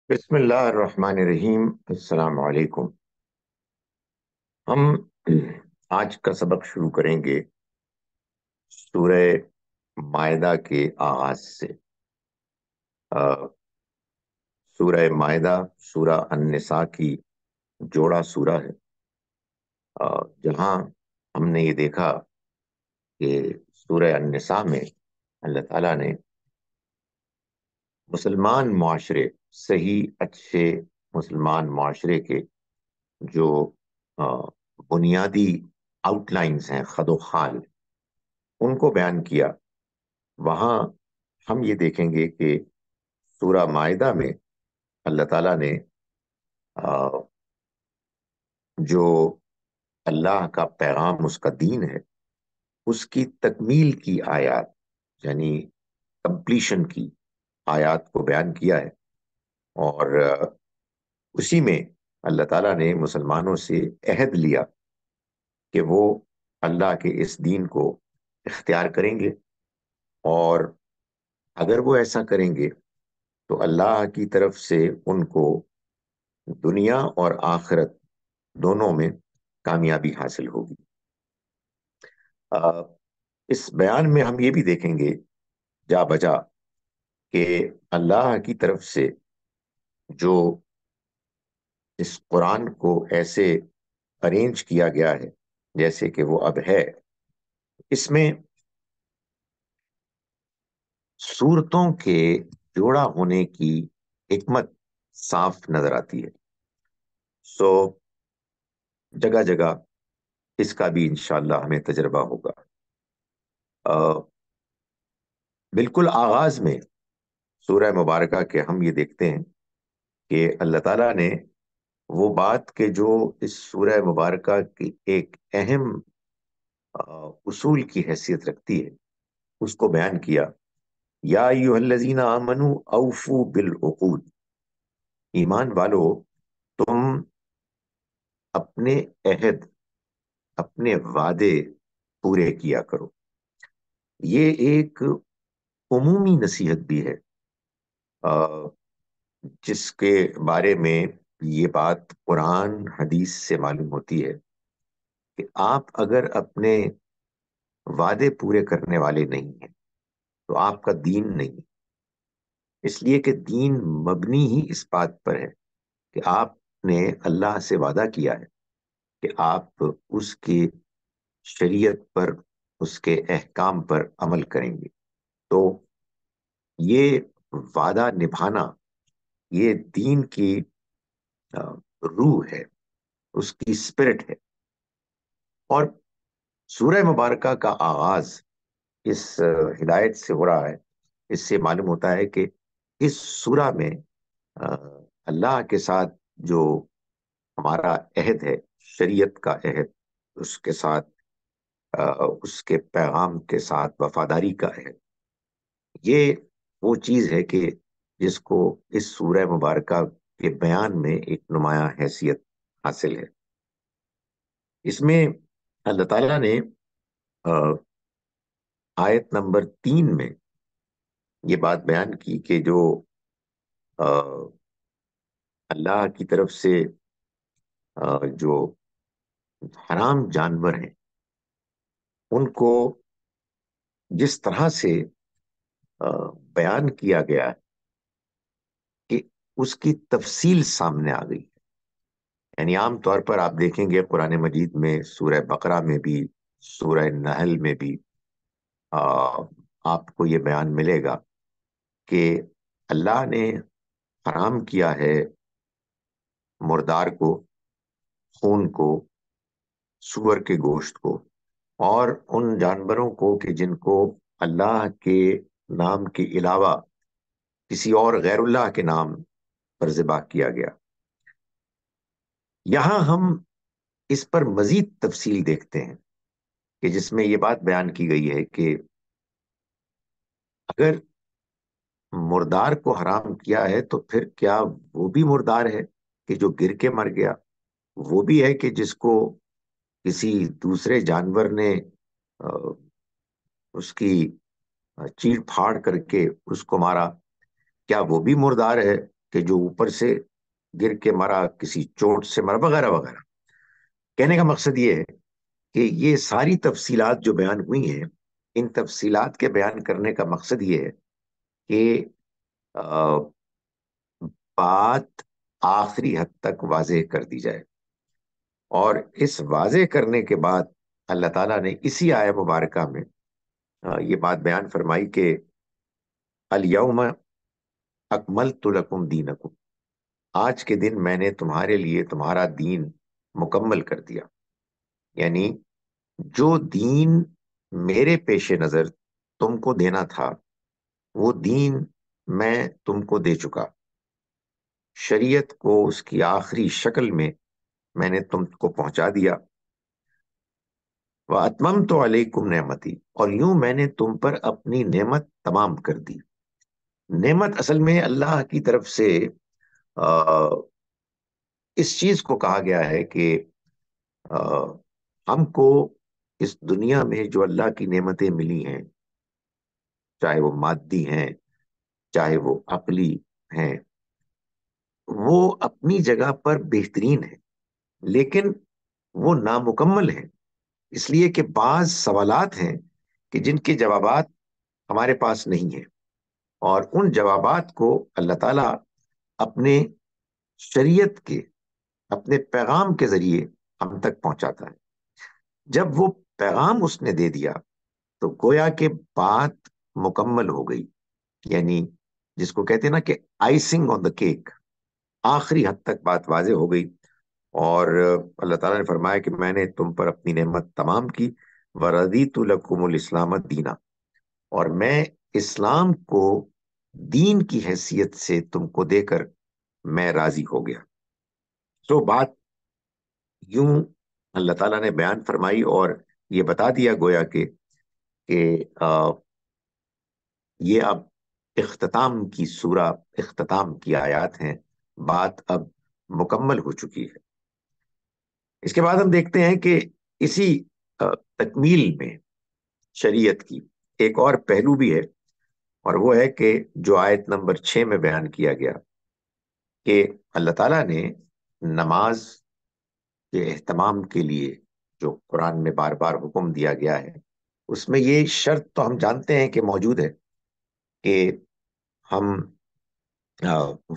بسم اللہ الرحمن الرحیم، السلام علیکم۔ ہم آج کا سبق شروع کریں گے سورہ مائدہ کے آغاز سے۔ آ، سورہ مائدہ سورہ النساء کی جوڑا سورہ ہے، جہاں ہم نے یہ دیکھا کہ سورہ النساء میں اللہ تعالیٰ نے مسلمان معاشرے، صحیح اچھے مسلمان معاشرے کے جو آ، بنیادی آؤٹ لائنز ہیں، خد و خال، ان کو بیان کیا۔ وہاں ہم یہ دیکھیں گے کہ سورہ مائدہ میں اللہ تعالیٰ نے آ، جو اللہ کا پیغام، اس کا دین ہے، اس کی تکمیل کی آیات، یعنی کمپلیشن کی آیات کو بیان کیا ہے۔ اور اسی میں اللہ تعالیٰ نے مسلمانوں سے عہد لیا کہ وہ اللہ کے اس دین کو اختیار کریں گے، اور اگر وہ ایسا کریں گے تو اللہ کی طرف سے ان کو دنیا اور آخرت دونوں میں کامیابی حاصل ہوگی۔ آ، اس بیان میں ہم یہ بھی دیکھیں گے جا بجا کہ اللہ کی طرف سے جو اس قرآن کو ایسے ارینج کیا گیا ہے جیسے کہ وہ اب ہے، اس میں صورتوں کے جوڑا ہونے کی حکمت صاف نظر آتی ہے۔ سو جگہ جگہ اس کا بھی انشاءاللہ ہمیں تجربہ ہوگا۔ بالکل آغاز میں سورہ مبارکہ کے ہم یہ دیکھتے ہیں کہ اللہ تعالیٰ نے وہ بات کہ جو اس سورہ مبارکہ کی ایک اہم اصول کی حیثیت رکھتی ہے، اس کو بیان کیا۔ یا ایھا الذین آمنوا اوفوا بالعقود، ایمان والو تم اپنے عہد، اپنے وعدے پورے کیا کرو۔ یہ ایک عمومی نصیحت بھی ہے، جس کے بارے میں یہ بات قرآن حدیث سے معلوم ہوتی ہے کہ آپ اگر اپنے وعدے پورے کرنے والے نہیں ہیں تو آپ کا دین نہیں، اس لیے کہ دین مبنی ہی اس بات پر ہے کہ آپ نے اللہ سے وعدہ کیا ہے کہ آپ اس کی شریعت پر، اس کے احکام پر عمل کریں گے۔ تو یہ وعدہ نبھانا، یہ دین کی روح ہے، اس کی اسپرٹ ہے۔ اور سورہ مبارکہ کا آغاز اس ہدایت سے ہو رہا ہے۔ اس سے معلوم ہوتا ہے کہ اس سورہ میں اللہ کے ساتھ جو ہمارا عہد ہے، شریعت کا عہد، اس کے ساتھ اس کے پیغام کے ساتھ وفاداری کا عہد، یہ وہ چیز ہے کہ جس کو اس سورہ مبارکہ کے بیان میں ایک نمایاں حیثیت حاصل ہے۔ اس میں اللہ تعالیٰ نے آیت نمبر 3 میں یہ بات بیان کی کہ جو اللہ کی طرف سے جو حرام جانور ہیں ان کو جس طرح سے بیان کیا گیا ہے کہ اس کی تفصیل سامنے آ گئی۔ یعنی عام طور پر آپ دیکھیں گے قرآن مجید میں، سورہ بقرہ میں بھی، سورہ نحل میں بھی آپ کو یہ بیان ملے گا کہ اللہ نے حرام کیا ہے مردار کو، خون کو، سور کے گوشت کو، اور ان جانوروں کو کہ جن کو اللہ کے نام کے علاوہ کسی اور غیر اللہ کے نام پر ذبح کیا گیا۔ یہاں ہم اس پر مزید تفصیل دیکھتے ہیں کہ جس میں یہ بات بیان کی گئی ہے کہ اگر مردار کو حرام کیا ہے تو پھر کیا وہ بھی مردار ہے کہ جو گر کے مر گیا؟ وہ بھی ہے کہ جس کو کسی دوسرے جانور نے اس کی چیڑ پھاڑ کر کے اس کو مارا، کیا وہ بھی مردار ہے؟ کہ جو اوپر سے گر کے مرا، کسی چوٹ سے مرا، وغیرہ وغیرہ. کہنے کا مقصد یہ ہے کہ یہ ساری تفصیلات جو بیان ہوئی ہیں، ان تفصیلات کے بیان کرنے کا مقصد یہ ہے کہ آ، بات آخری حد تک واضح کر دی جائے. اور اس واضح کرنے کے بعد اللہ تعالیٰ نے اسی آیہ مبارکہ میں یہ بات بیان فرمائی کہ الیوم اکملت لکم دینکم، آج کے دن میں نے تمہارے لیے تمہارا دین مکمل کر دیا. یعنی جو دین میرے پیش نظر تم کو دینا تھا، وہ دین میں تم کو دے چکا. شریعت کو اس کی آخری شکل میں نے تم کو پہنچا دیا. وَأَتْمَمْتُ عَلَيْكُمْ نعمتی، اور یوں میں نے تم پر اپنی نعمت تمام کر دی. نعمت اصل میں اللہ کی طرف سے اس چیز کو کہا گیا ہے کہ ہم کو اس دنیا میں جو اللہ کی نعمتیں ملی ہیں، چاہے وہ مادی ہیں، چاہے وہ عقلی ہیں، وہ اپنی جگہ پر بہترین ہیں، لیکن وہ نامکمل ہیں. اس لیے کہ بعض سوالات ہیں کہ جن کے جوابات ہمارے پاس نہیں ہیں، اور ان جوابات کو اللہ تعالیٰ اپنے شریعت کے، اپنے پیغام کے ذریعے ہم تک پہنچاتا ہے. جب وہ پیغام اس نے دے دیا تو گویا کہ بات مکمل ہو گئی. یعنی جس کو کہتے ہیں نا کہ آئسنگ آن دا کیک، آخری حد تک بات واضح ہو گئی. اور اللہ تعالیٰ نے فرمایا کہ میں نے تم پر اپنی نعمت تمام کی. وَرَضِيتُ لَكُمُ الْإِسْلَامَ دِينًا، اور میں اسلام کو دین کی حیثیت سے تم کو دے کر میں راضی ہو گیا. تو بات یوں اللہ تعالیٰ نے بیان فرمائی اور یہ بتا دیا گویا کہ یہ اب اختتام کی سورہ، اختتام کی آیات ہیں. بات اب مکمل ہو چکی ہے. اس کے بعد ہم دیکھتے ہیں کہ اسی تکمیل میں شریعت کی ایک اور پہلو بھی ہے، اور وہ ہے کہ جو آیت نمبر 6 میں بیان کیا گیا کہ اللہ تعالیٰ نے نماز کے اہتمام کے لیے جو قرآن میں بار بار حکم دیا گیا ہے، اس میں یہ شرط تو ہم جانتے ہیں کہ موجود ہے کہ ہم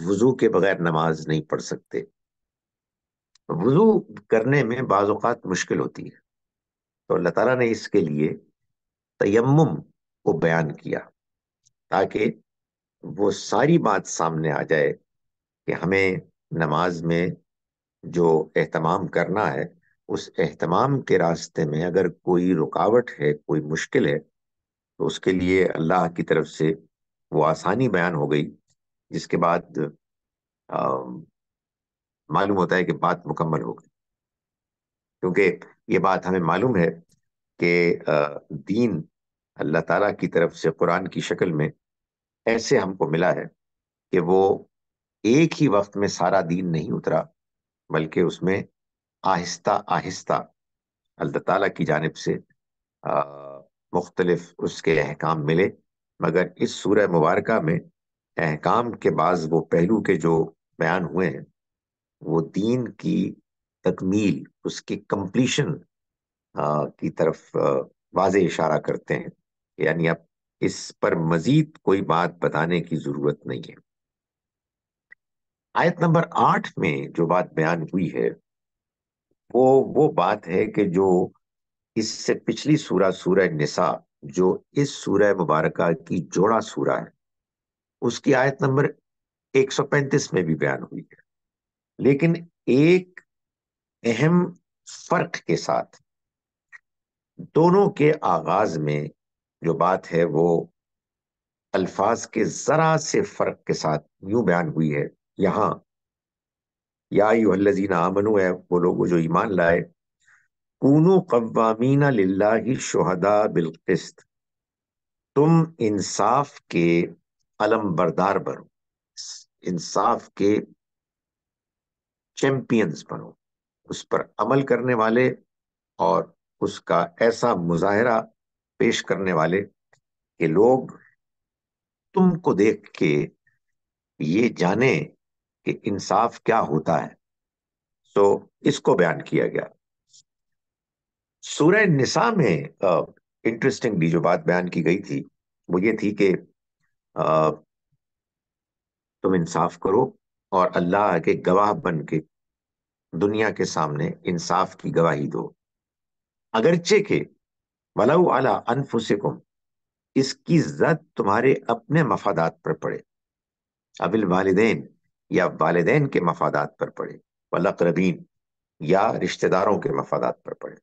وضو کے بغیر نماز نہیں پڑھ سکتے. وضو کرنے میں بعض اوقات مشکل ہوتی ہے، تو اللہ تعالیٰ نے اس کے لیے تیمم کو بیان کیا تاکہ وہ ساری بات سامنے آ جائے کہ ہمیں نماز میں جو اہتمام کرنا ہے، اس اہتمام کے راستے میں اگر کوئی رکاوٹ ہے، کوئی مشکل ہے، تو اس کے لیے اللہ کی طرف سے وہ آسانی بیان ہو گئی، جس کے بعد معلوم ہوتا ہے کہ بات مکمل ہو گئی. کیونکہ یہ بات ہمیں معلوم ہے کہ دین اللہ تعالیٰ کی طرف سے قرآن کی شکل میں ایسے ہم کو ملا ہے کہ وہ ایک ہی وقت میں سارا دین نہیں اترا، بلکہ اس میں آہستہ آہستہ اللہ تعالیٰ کی جانب سے مختلف اس کے احکام ملے. مگر اس سورہ مبارکہ میں احکام کے بعض وہ پہلو کے جو بیان ہوئے ہیں، وہ دین کی تکمیل، اس کی کمپلیشن کی طرف واضح اشارہ کرتے ہیں. یعنی اب اس پر مزید کوئی بات بتانے کی ضرورت نہیں ہے. آیت نمبر 8 میں جو بات بیان ہوئی ہے وہ بات ہے کہ جو اس سے پچھلی سورہ، سورہ نساء، جو اس سورہ مبارکہ کی جوڑا سورہ ہے، اس کی آیت نمبر 135 میں بھی بیان ہوئی ہے، لیکن ایک اہم فرق کے ساتھ. دونوں کے آغاز میں جو بات ہے وہ الفاظ کے ذرا سے فرق کے ساتھ یوں بیان ہوئی ہے. یہاں یا ایھا الذین آمنوا، اے وہ لوگ جو ایمان لائے، کونوا قوامین للہ شہداء بالقسط، تم انصاف کے علم بردار بنو، انصاف کے چیمپئنز بنو، اس پر عمل کرنے والے اور اس کا ایسا مظاہرہ پیش کرنے والے کہ لوگ تم کو دیکھ کے یہ جانیں کہ انصاف کیا ہوتا ہے، سو اس کو بیان کیا گیا۔ سورہ نساء میں انٹرسٹنگلی جو بات بیان کی گئی تھی وہ یہ تھی کہ آ، تم انصاف کرو اور اللہ کے گواہ بن کے دنیا کے سامنے انصاف کی گواہی دو، اگرچہ کہ ولو علی انفسکم، اس کی زد تمہارے اپنے مفادات پر پڑے، ابل والدین یا والدین کے مفادات پر پڑے، والاقربین یا رشتہ داروں کے مفادات پر پڑے،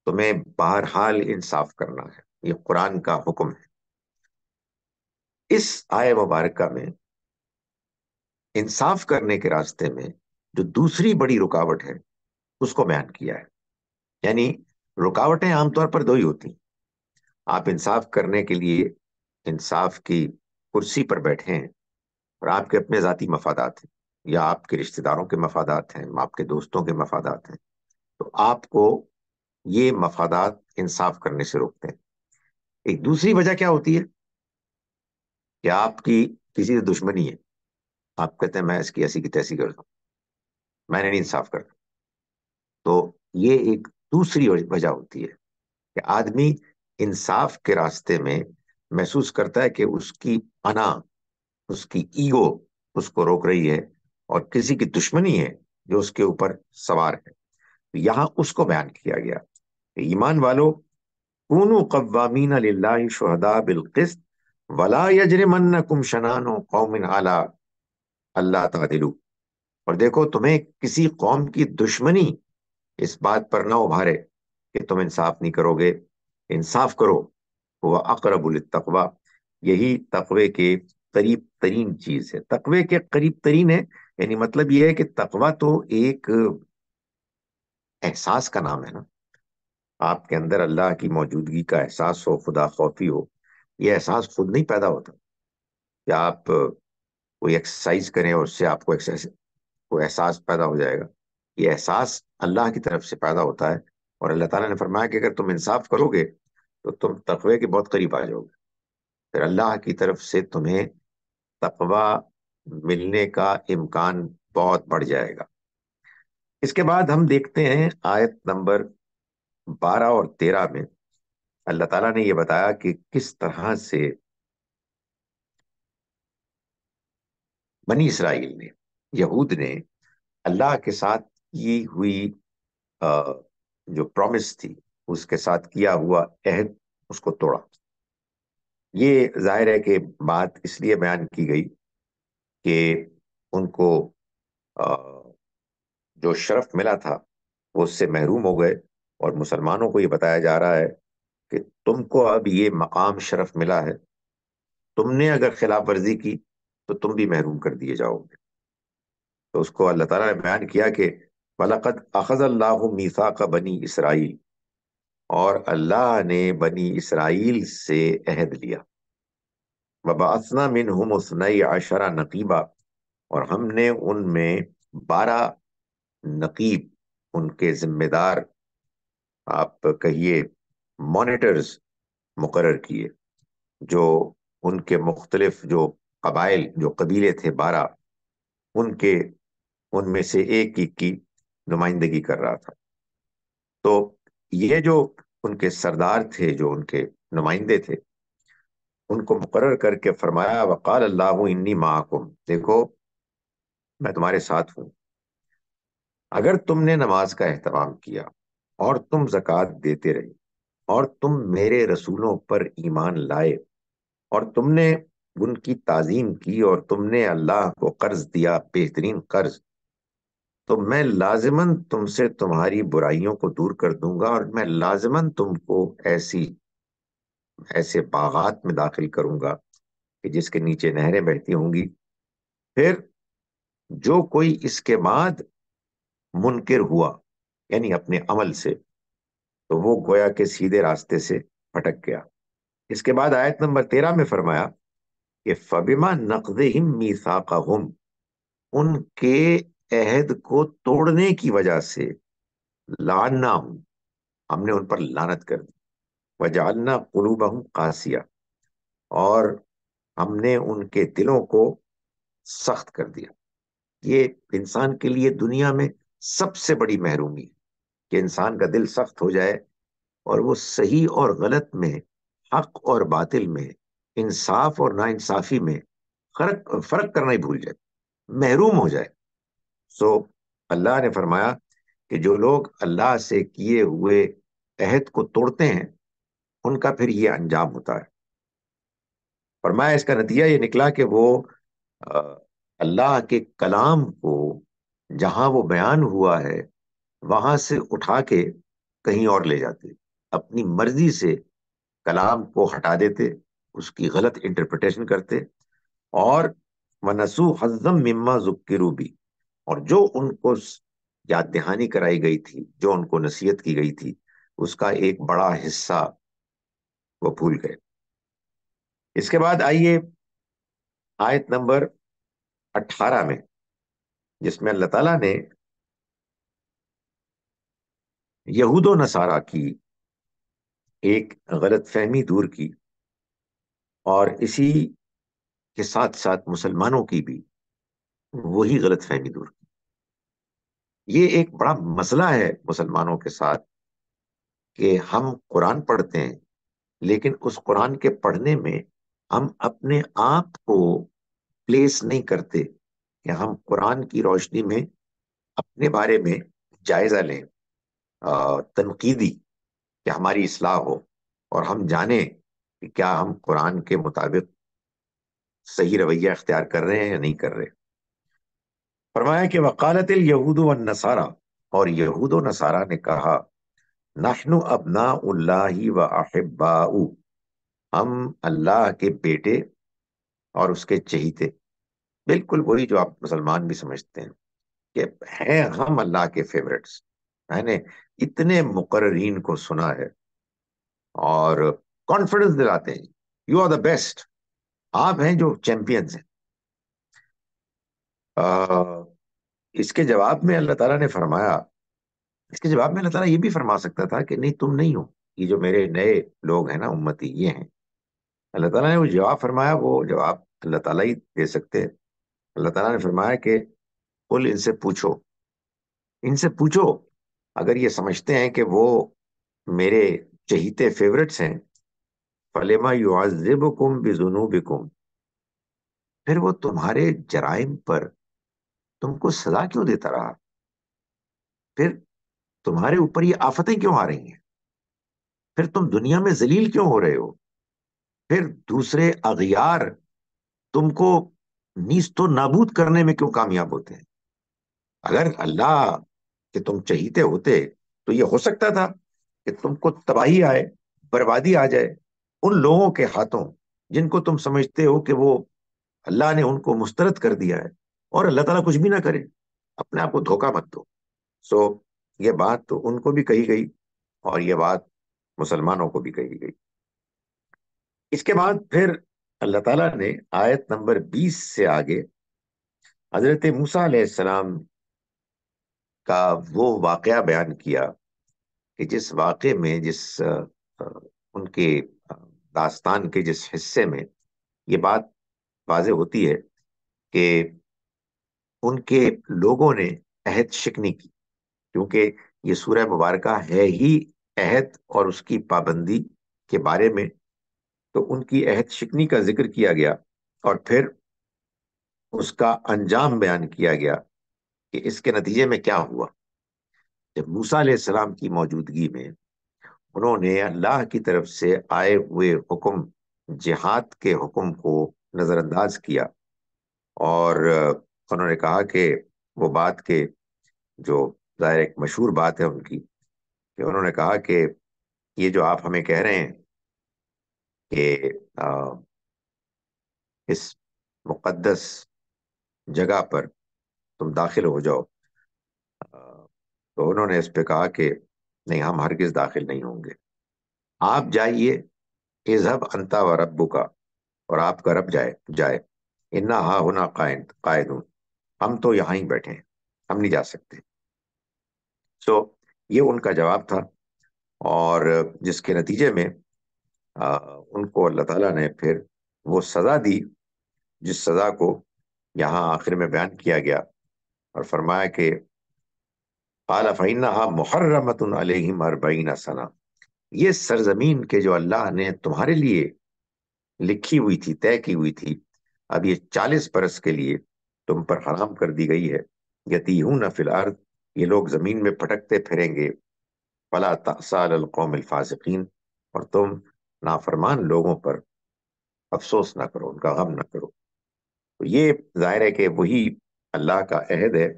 تمہیں بہرحال انصاف کرنا ہے، یہ قرآن کا حکم ہے۔ اس آیہ مبارکہ میں انصاف کرنے کے راستے میں جو دوسری بڑی رکاوٹ ہے اس کو بیان کیا ہے۔ یعنی رکاوٹیں عام طور پر دو ہی ہوتی ہیں، آپ انصاف کرنے کے لیے انصاف کی کرسی پر بیٹھے ہیں اور آپ کے اپنے ذاتی مفادات ہیں یا آپ کے رشتہ داروں کے مفادات ہیں، آپ کے دوستوں کے مفادات ہیں، تو آپ کو یہ مفادات انصاف کرنے سے روکتے ہیں۔ ایک دوسری وجہ کیا ہوتی ہے کہ آپ کی کسی سے دشمنی ہے، آپ کہتے ہیں میں اس کی ایسی کی تیسی کر دوں، میں نے نہیں انصاف کرتا، تو یہ ایک دوسری وجہ ہوتی ہے کہ آدمی انصاف کے راستے میں محسوس کرتا ہے کہ اس کی انا، اس کی ایگو اس کو روک رہی ہے اور کسی کی دشمنی ہے جو اس کے اوپر سوار ہے۔ یہاں اس کو بیان کیا گیا کہ ایمان والو کونوا قوامین للہ شہداء بالقسط ولا یجرمنکم شنآن قوم علی اللہ تعدلوا، اور دیکھو تمہیں کسی قوم کی دشمنی اس بات پر نہ ابھارے کہ تم انصاف نہیں کرو گے، انصاف کرو، وہ اقرب للتقوی، یہی تقوی کے قریب ترین چیز ہے، تقوی کے قریب ترین ہے۔ یعنی مطلب یہ ہے کہ تقوی تو ایک احساس کا نام ہے نا، آپ کے اندر اللہ کی موجودگی کا احساس ہو، خدا خوفی ہو، یہ احساس خود نہیں پیدا ہوتا کہ آپ کوئی ایکسرسائز کریں اور اس سے آپ کو احساس پیدا ہو جائے گا، یہ احساس اللہ کی طرف سے پیدا ہوتا ہے۔ اور اللہ تعالیٰ نے فرمایا کہ اگر تم انصاف کرو گے تو تم تقوی کے بہت قریب آ جاؤ گے، پھر اللہ کی طرف سے تمہیں تقوی ملنے کا امکان بہت بڑھ جائے گا۔ اس کے بعد ہم دیکھتے ہیں آیت نمبر 12 اور 13 میں اللہ تعالیٰ نے یہ بتایا کہ کس طرح سے بنی اسرائیل نے، یہود نے اللہ کے ساتھ کی ہوئی جو پرومس تھی، اس کے ساتھ کیا ہوا عہد، اس کو توڑا۔ یہ ظاہر ہے کہ بات اس لیے بیان کی گئی کہ ان کو جو شرف ملا تھا وہ اس سے محروم ہو گئے، اور مسلمانوں کو یہ بتایا جا رہا ہے کہ تم کو اب یہ مقام شرف ملا ہے، تم نے اگر خلاف ورزی کی تو تم بھی محروم کر دیے جاؤ گے۔ تو اس کو اللہ تعالیٰ نے بیان کیا کہ وَلَقَدْ أَخَذَ اللَّهُ مِيثَاقَ بَنِي اسرائیل، اور اللہ نے بنی اسرائیل سے عہد لیا، وَبَعَثْنَا مِنْهُمُ اثْنَيْ عَشَرَ نَقِيبًا، اور ہم نے ان میں 12 نقیب، ان کے ذمہ دار، آپ کہیے مانیٹرز، مقرر کیے، جو ان کے مختلف جو قبائل، جو قبیلے تھے 12، ان کے ان میں سے ایک ایک کی نمائندگی کر رہا تھا۔ تو یہ جو ان کے سردار تھے، جو ان کے نمائندے تھے، ان کو مقرر کر کے فرمایا وقال اللہ انی معکم، دیکھو میں تمہارے ساتھ ہوں، اگر تم نے نماز کا اہتمام کیا اور تم زکوٰۃ دیتے رہے اور تم میرے رسولوں پر ایمان لائے اور تم نے ان کی تعظیم کی اور تم نے اللہ کو قرض دیا، بہترین قرض، تو میں لازماً تم سے تمہاری برائیوں کو دور کر دوں گا، اور میں لازماً تم کو ایسے باغات میں داخل کروں گا کہ جس کے نیچے نہریں بہتی ہوں گی۔ پھر جو کوئی اس کے بعد منکر ہوا، یعنی اپنے عمل سے، تو وہ گویا کے سیدھے راستے سے پھٹک گیا۔ اس کے بعد آیت نمبر 13 میں فرمایا کہ فَبِمَا نَقْضِهِمْ مِيثَاقَهُمْ، ان کے عہد کو توڑنے کی وجہ سے، لعناہم، ہم نے ان پر لعنت کر دی، وجعلنا قلوبہم قاسیہ، اور ہم نے ان کے دلوں کو سخت کر دیا۔ یہ انسان کے لیے دنیا میں سب سے بڑی محرومی کہ انسان کا دل سخت ہو جائے اور وہ صحیح اور غلط میں، حق اور باطل میں، انصاف اور ناانصافی میں فرق کرنا ہی بھول جائے، محروم ہو جائے. سو اللہ نے فرمایا کہ جو لوگ اللہ سے کیے ہوئے عہد کو توڑتے ہیں ان کا پھر یہ انجام ہوتا ہے. فرمایا اس کا نتیجہ یہ نکلا کہ وہ آ، اللہ کے کلام کو جہاں وہ بیان ہوا ہے وہاں سے اٹھا کے کہیں اور لے جاتے، اپنی مرضی سے کلام کو ہٹا دیتے، اس کی غلط انٹرپریٹیشن کرتے، اور وَنَسُوا حَظًّا مِّمَّا ذُكِّرُوا بِهِ، اور جو ان کو یاد دہانی کرائی گئی تھی، جو ان کو نصیحت کی گئی تھی، اس کا ایک بڑا حصہ وہ بھول گئے. اس کے بعد آئیے آیت نمبر 18 میں، جس میں اللہ تعالیٰ نے یہود و نصارہ کی ایک غلط فہمی دور کی، اور اسی کے ساتھ ساتھ مسلمانوں کی بھی وہی غلط فہمی دور کی. یہ ایک بڑا مسئلہ ہے مسلمانوں کے ساتھ کہ ہم قرآن پڑھتے ہیں، لیکن اس قرآن کے پڑھنے میں ہم اپنے آپ کو پلیس نہیں کرتے کہ ہم قرآن کی روشنی میں اپنے بارے میں جائزہ لیں، تنقیدی، کہ ہماری اصلاح ہو اور ہم جانیں کہ کیا ہم قرآن کے مطابق صحیح رویہ اختیار کر رہے ہیں یا نہیں کر رہے. فرمایا کہ وقالت الیہود والنصارى، اور یہود و نصارہ نے کہا، نحن ابناء اللہ و احباؤ، ہم اللہ کے بیٹے اور اس کے چہیتے. بالکل وہی جو آپ مسلمان بھی سمجھتے ہیں کہ ہیں ہم اللہ کے فیورٹس. میں نے اتنے مقررین کو سنا ہے اور کانفیڈنس دلاتے ہیں، یو آر دا بیسٹ، آپ ہیں جو چیمپئنز ہیں. اس کے جواب میں اللہ تعالیٰ نے فرمایا، اس کے جواب میں اللہ تعالیٰ یہ بھی فرما سکتا تھا کہ نہیں تم نہیں ہو، یہ جو میرے نئے لوگ ہیں نا، امتی، یہ ہیں. اللہ تعالیٰ نے وہ جواب فرمایا، وہ جواب اللہ تعالیٰ ہی دے سکتے ہیں. اللہ تعالیٰ نے فرمایا کہ قل، ان سے پوچھو، ان سے پوچھو، اگر یہ سمجھتے ہیں کہ وہ میرے چہیتے فیورٹس ہیں، فَلِمَ يُعَذِّبُكُمْ بِذُنُوبِكُمْ، پھر وہ تمہارے جرائم پر تم کو سزا کیوں دیتا رہا، پھر تمہارے اوپر یہ آفتیں کیوں آ رہی ہیں، پھر تم دنیا میں ذلیل کیوں ہو رہے ہو، پھر دوسرے اغیار تم کو نیست و نابود کرنے میں کیوں کامیاب ہوتے ہیں. اگر اللہ کہ تم چہیتے ہوتے تو یہ ہو سکتا تھا کہ تم کو تباہی آئے، بربادی آ جائے ان لوگوں کے ہاتھوں جن کو تم سمجھتے ہو کہ وہ اللہ نے ان کو مسترد کر دیا ہے، اور اللہ تعالیٰ کچھ بھی نہ کرے. اپنے آپ کو دھوکہ مت دو. سو یہ بات تو ان کو بھی کہی گئی اور یہ بات مسلمانوں کو بھی کہی گئی. اس کے بعد پھر اللہ تعالیٰ نے آیت نمبر 20 سے آگے حضرت موسیٰ علیہ السلام کا وہ واقعہ بیان کیا کہ جس واقعے میں، ان کے داستان کے جس حصے میں یہ بات واضح ہوتی ہے کہ ان کے لوگوں نے عہد شکنی کی، کیونکہ یہ سورہ مبارکہ ہے ہی عہد اور اس کی پابندی کے بارے میں. تو ان کی عہد شکنی کا ذکر کیا گیا اور پھر اس کا انجام بیان کیا گیا کہ اس کے نتیجے میں کیا ہوا. جب موسیٰ علیہ السلام کی موجودگی میں انہوں نے اللہ کی طرف سے آئے ہوئے حکم، جہاد کے حکم کو نظر انداز کیا، اور انہوں نے کہا کہ وہ بات کہ جو ظاہر ایک مشہور بات ہے ان کی، کہ انہوں نے کہا کہ یہ جو آپ ہمیں کہہ رہے ہیں کہ اس مقدس جگہ پر تم داخل ہو جاؤ، تو انہوں نے اس پہ کہا کہ نہیں، ہم ہرگز داخل نہیں ہوں گے. آپ جائیے، اذهب انت و ربک، اور آپ کا رب جائے، انا ہا ہونا قائدون، ہم تو یہاں ہی بیٹھے ہیں، ہم نہیں جا سکتے. سو یہ ان کا جواب تھا، اور جس کے نتیجے میں ان کو اللہ تعالیٰ نے پھر وہ سزا دی جس سزا کو یہاں آخر میں بیان کیا گیا اور فرمایا کہ قال فإنها محرمۃ علیہم 40 سنہ، یہ سرزمین کے جو اللہ نے تمہارے لیے لکھی ہوئی تھی، طے کی ہوئی تھی، اب یہ 40 برس کے لیے تم پر حرام کر دی گئی ہے۔ یتیہون فی الارض، یہ لوگ زمین میں بھٹکتے پھریں گے۔ فلا تأس علی القوم الفاسقین، اور تم نافرمان لوگوں پر افسوس نہ کرو، ان کا غم نہ کرو۔ تو یہ ظاہر ہے کہ وہی اللہ کا عہد ہے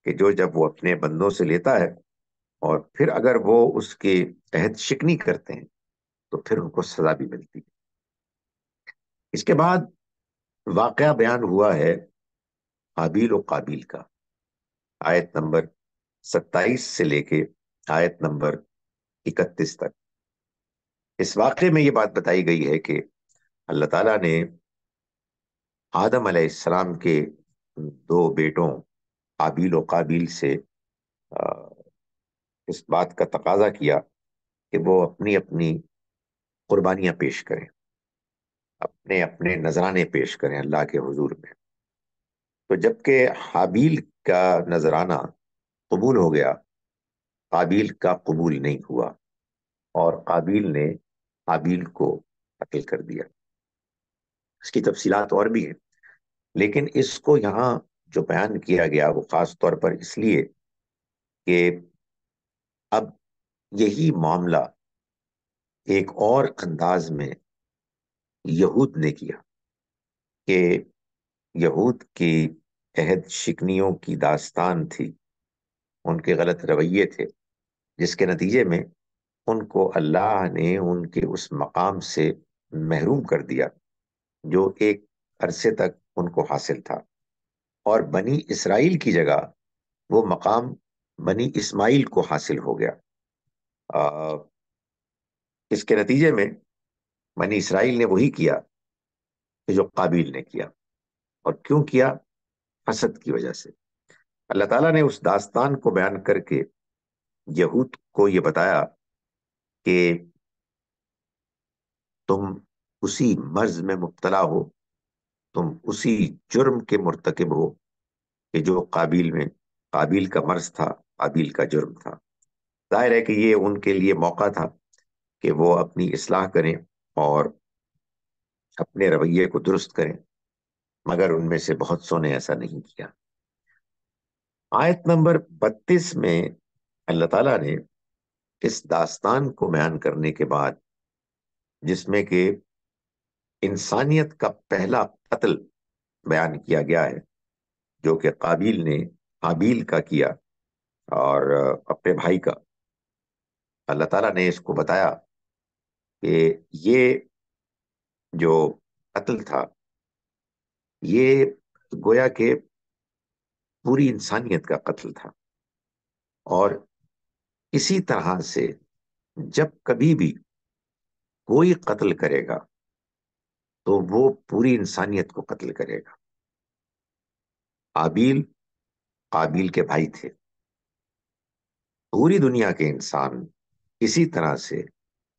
کہ جو جب وہ اپنے بندوں سے لیتا ہے اور پھر اگر وہ اس کے عہد شکنی کرتے ہیں تو پھر ان کو سزا بھی ملتی ہے۔ اس کے بعد واقعہ بیان ہوا ہے حابیل و قابیل کا، آیت نمبر 27 سے لے کے آیت نمبر 31 تک۔ اس واقعے میں یہ بات بتائی گئی ہے کہ اللہ تعالیٰ نے آدم علیہ السلام کے 2 بیٹوں حابیل و قابیل سے اس بات کا تقاضا کیا کہ وہ اپنی اپنی قربانیاں پیش کریں، اپنے اپنے نذرانے پیش کریں اللہ کے حضور میں۔ تو جبکہ حابیل کا نذرانہ قبول ہو گیا، قابیل کا قبول نہیں ہوا، اور قابیل نے حابیل کو قتل کر دیا۔ اس کی تفصیلات اور بھی ہیں، لیکن اس کو یہاں جو بیان کیا گیا وہ خاص طور پر اس لیے کہ اب یہی معاملہ ایک اور انداز میں یہود نے کیا، کہ یہود کی عہد شکنیوں کی داستان تھی، ان کے غلط رویے تھے، جس کے نتیجے میں ان کو اللہ نے ان کے اس مقام سے محروم کر دیا جو ایک عرصے تک ان کو حاصل تھا، اور بنی اسرائیل کی جگہ وہ مقام بنی اسماعیل کو حاصل ہو گیا۔ اس کے نتیجے میں بنی اسرائیل نے وہی کیا کہ جو قابیل نے کیا، اور کیوں کیا؟ حسد کی وجہ سے۔ اللہ تعالیٰ نے اس داستان کو بیان کر کے یہود کو یہ بتایا کہ تم اسی مرض میں مبتلا ہو، تم اسی جرم کے مرتکب ہو کہ جو قابیل کا مرض تھا، قابیل کا جرم تھا۔ ظاہر ہے کہ یہ ان کے لیے موقع تھا کہ وہ اپنی اصلاح کریں اور اپنے رویے کو درست کریں، مگر ان میں سے بہت سو نے ایسا نہیں کیا۔ آیت نمبر 32 میں اللہ تعالیٰ نے اس داستان کو بیان کرنے کے بعد، جس میں کہ انسانیت کا پہلا قتل بیان کیا گیا ہے جو کہ قابیل نے حابیل کا کیا اور اپنے بھائی کا، اللہ تعالیٰ نے اس کو بتایا کہ یہ جو قتل تھا یہ گویا کہ پوری انسانیت کا قتل تھا، اور اسی طرح سے جب کبھی بھی کوئی قتل کرے گا تو وہ پوری انسانیت کو قتل کرے گا۔ حابیل قابیل کے بھائی تھے، پوری دنیا کے انسان اسی طرح سے